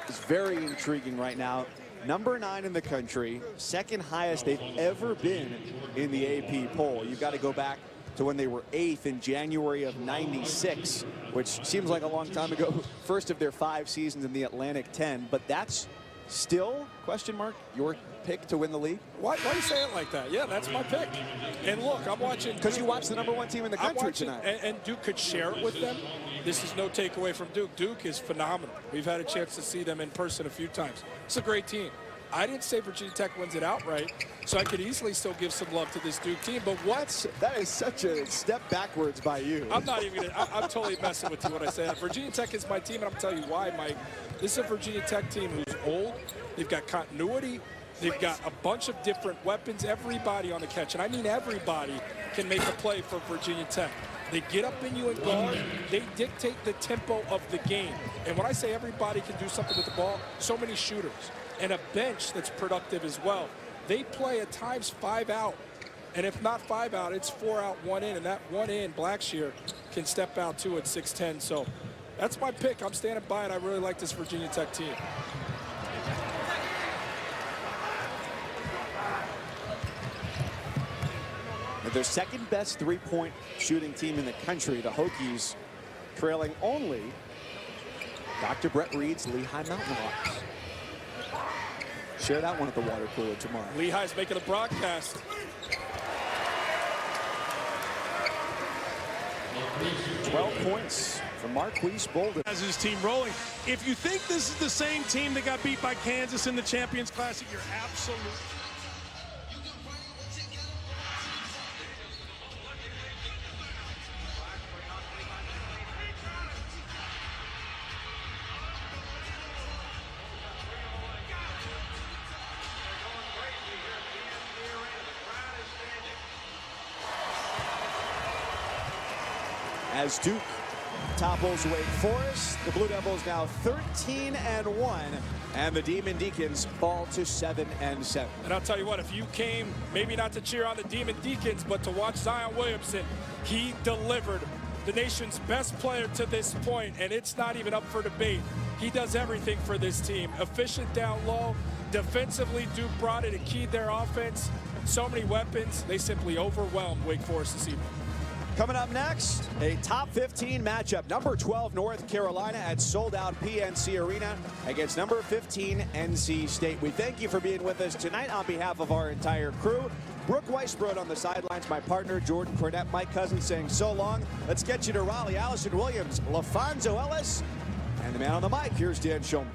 is very intriguing right now. #9 in the country, second highest they've ever been in the AP poll. You've got to go back to when they were 8th in January of '96, which seems like a long time ago. First of their 5 seasons in the Atlantic 10, but that's still, question mark, your pick to win the league? Why do you say it like that? Yeah, that's my pick. And look, I'm watching. Because you watch the #1 team in the country tonight. And Duke could share it with them. This is no takeaway from Duke. Duke is phenomenal. We've had a chance to see them in person a few times. It's a great team. I didn't say Virginia Tech wins it outright, so I could easily still give some love to this Duke team. But that is such a step backwards by you. I'm not even gonna, I'm totally messing with you when I say that. Virginia Tech is my team, and I'm gonna tell you why, Mike. This is a Virginia Tech team who's old. They've got continuity. They've got a bunch of different weapons. Everybody on the catch, and I mean everybody, can make a play for Virginia Tech. They get up in you and guard. They dictate the tempo of the game. And when I say everybody can do something with the ball, so many shooters. And a bench that's productive as well. They play at times 5 out. And if not 5 out, it's 4 out, 1 in. And that 1 in, Blackshear, can step out too at 6'10". So that's my pick. I'm standing by it. I really like this Virginia Tech team. Their second best three-point shooting team in the country, the Hokies, trailing only Dr. Brett Reed's Lehigh Mountain Hawks. Share that one at the water cooler tomorrow. Lehigh's making a broadcast. $12 points from Marquise Bolden. Has his team rolling. If you think this is the same team that got beat by Kansas in the Champions Classic, you're absolutely... As Duke topples Wake Forest, the Blue Devils now 13-1, and the Demon Deacons fall to 7-7. And I'll tell you what, if you came maybe not to cheer on the Demon Deacons, but to watch Zion Williamson, he delivered the nation's best player to this point, and it's not even up for debate. He does everything for this team. Efficient down low. Defensively, Duke brought it and keyed their offense. So many weapons. They simply overwhelmed Wake Forest this evening. Coming up next, a top 15 matchup. Number 12 North Carolina at sold-out PNC Arena against number 15 NC State. We thank you for being with us tonight on behalf of our entire crew. Brooke Weisbrod on the sidelines, my partner Jordan Cornette, Mike Cousins saying so long. Let's get you to Raleigh. Allison Williams, LaFonso Ellis, and the man on the mic, here's Dan Shulman.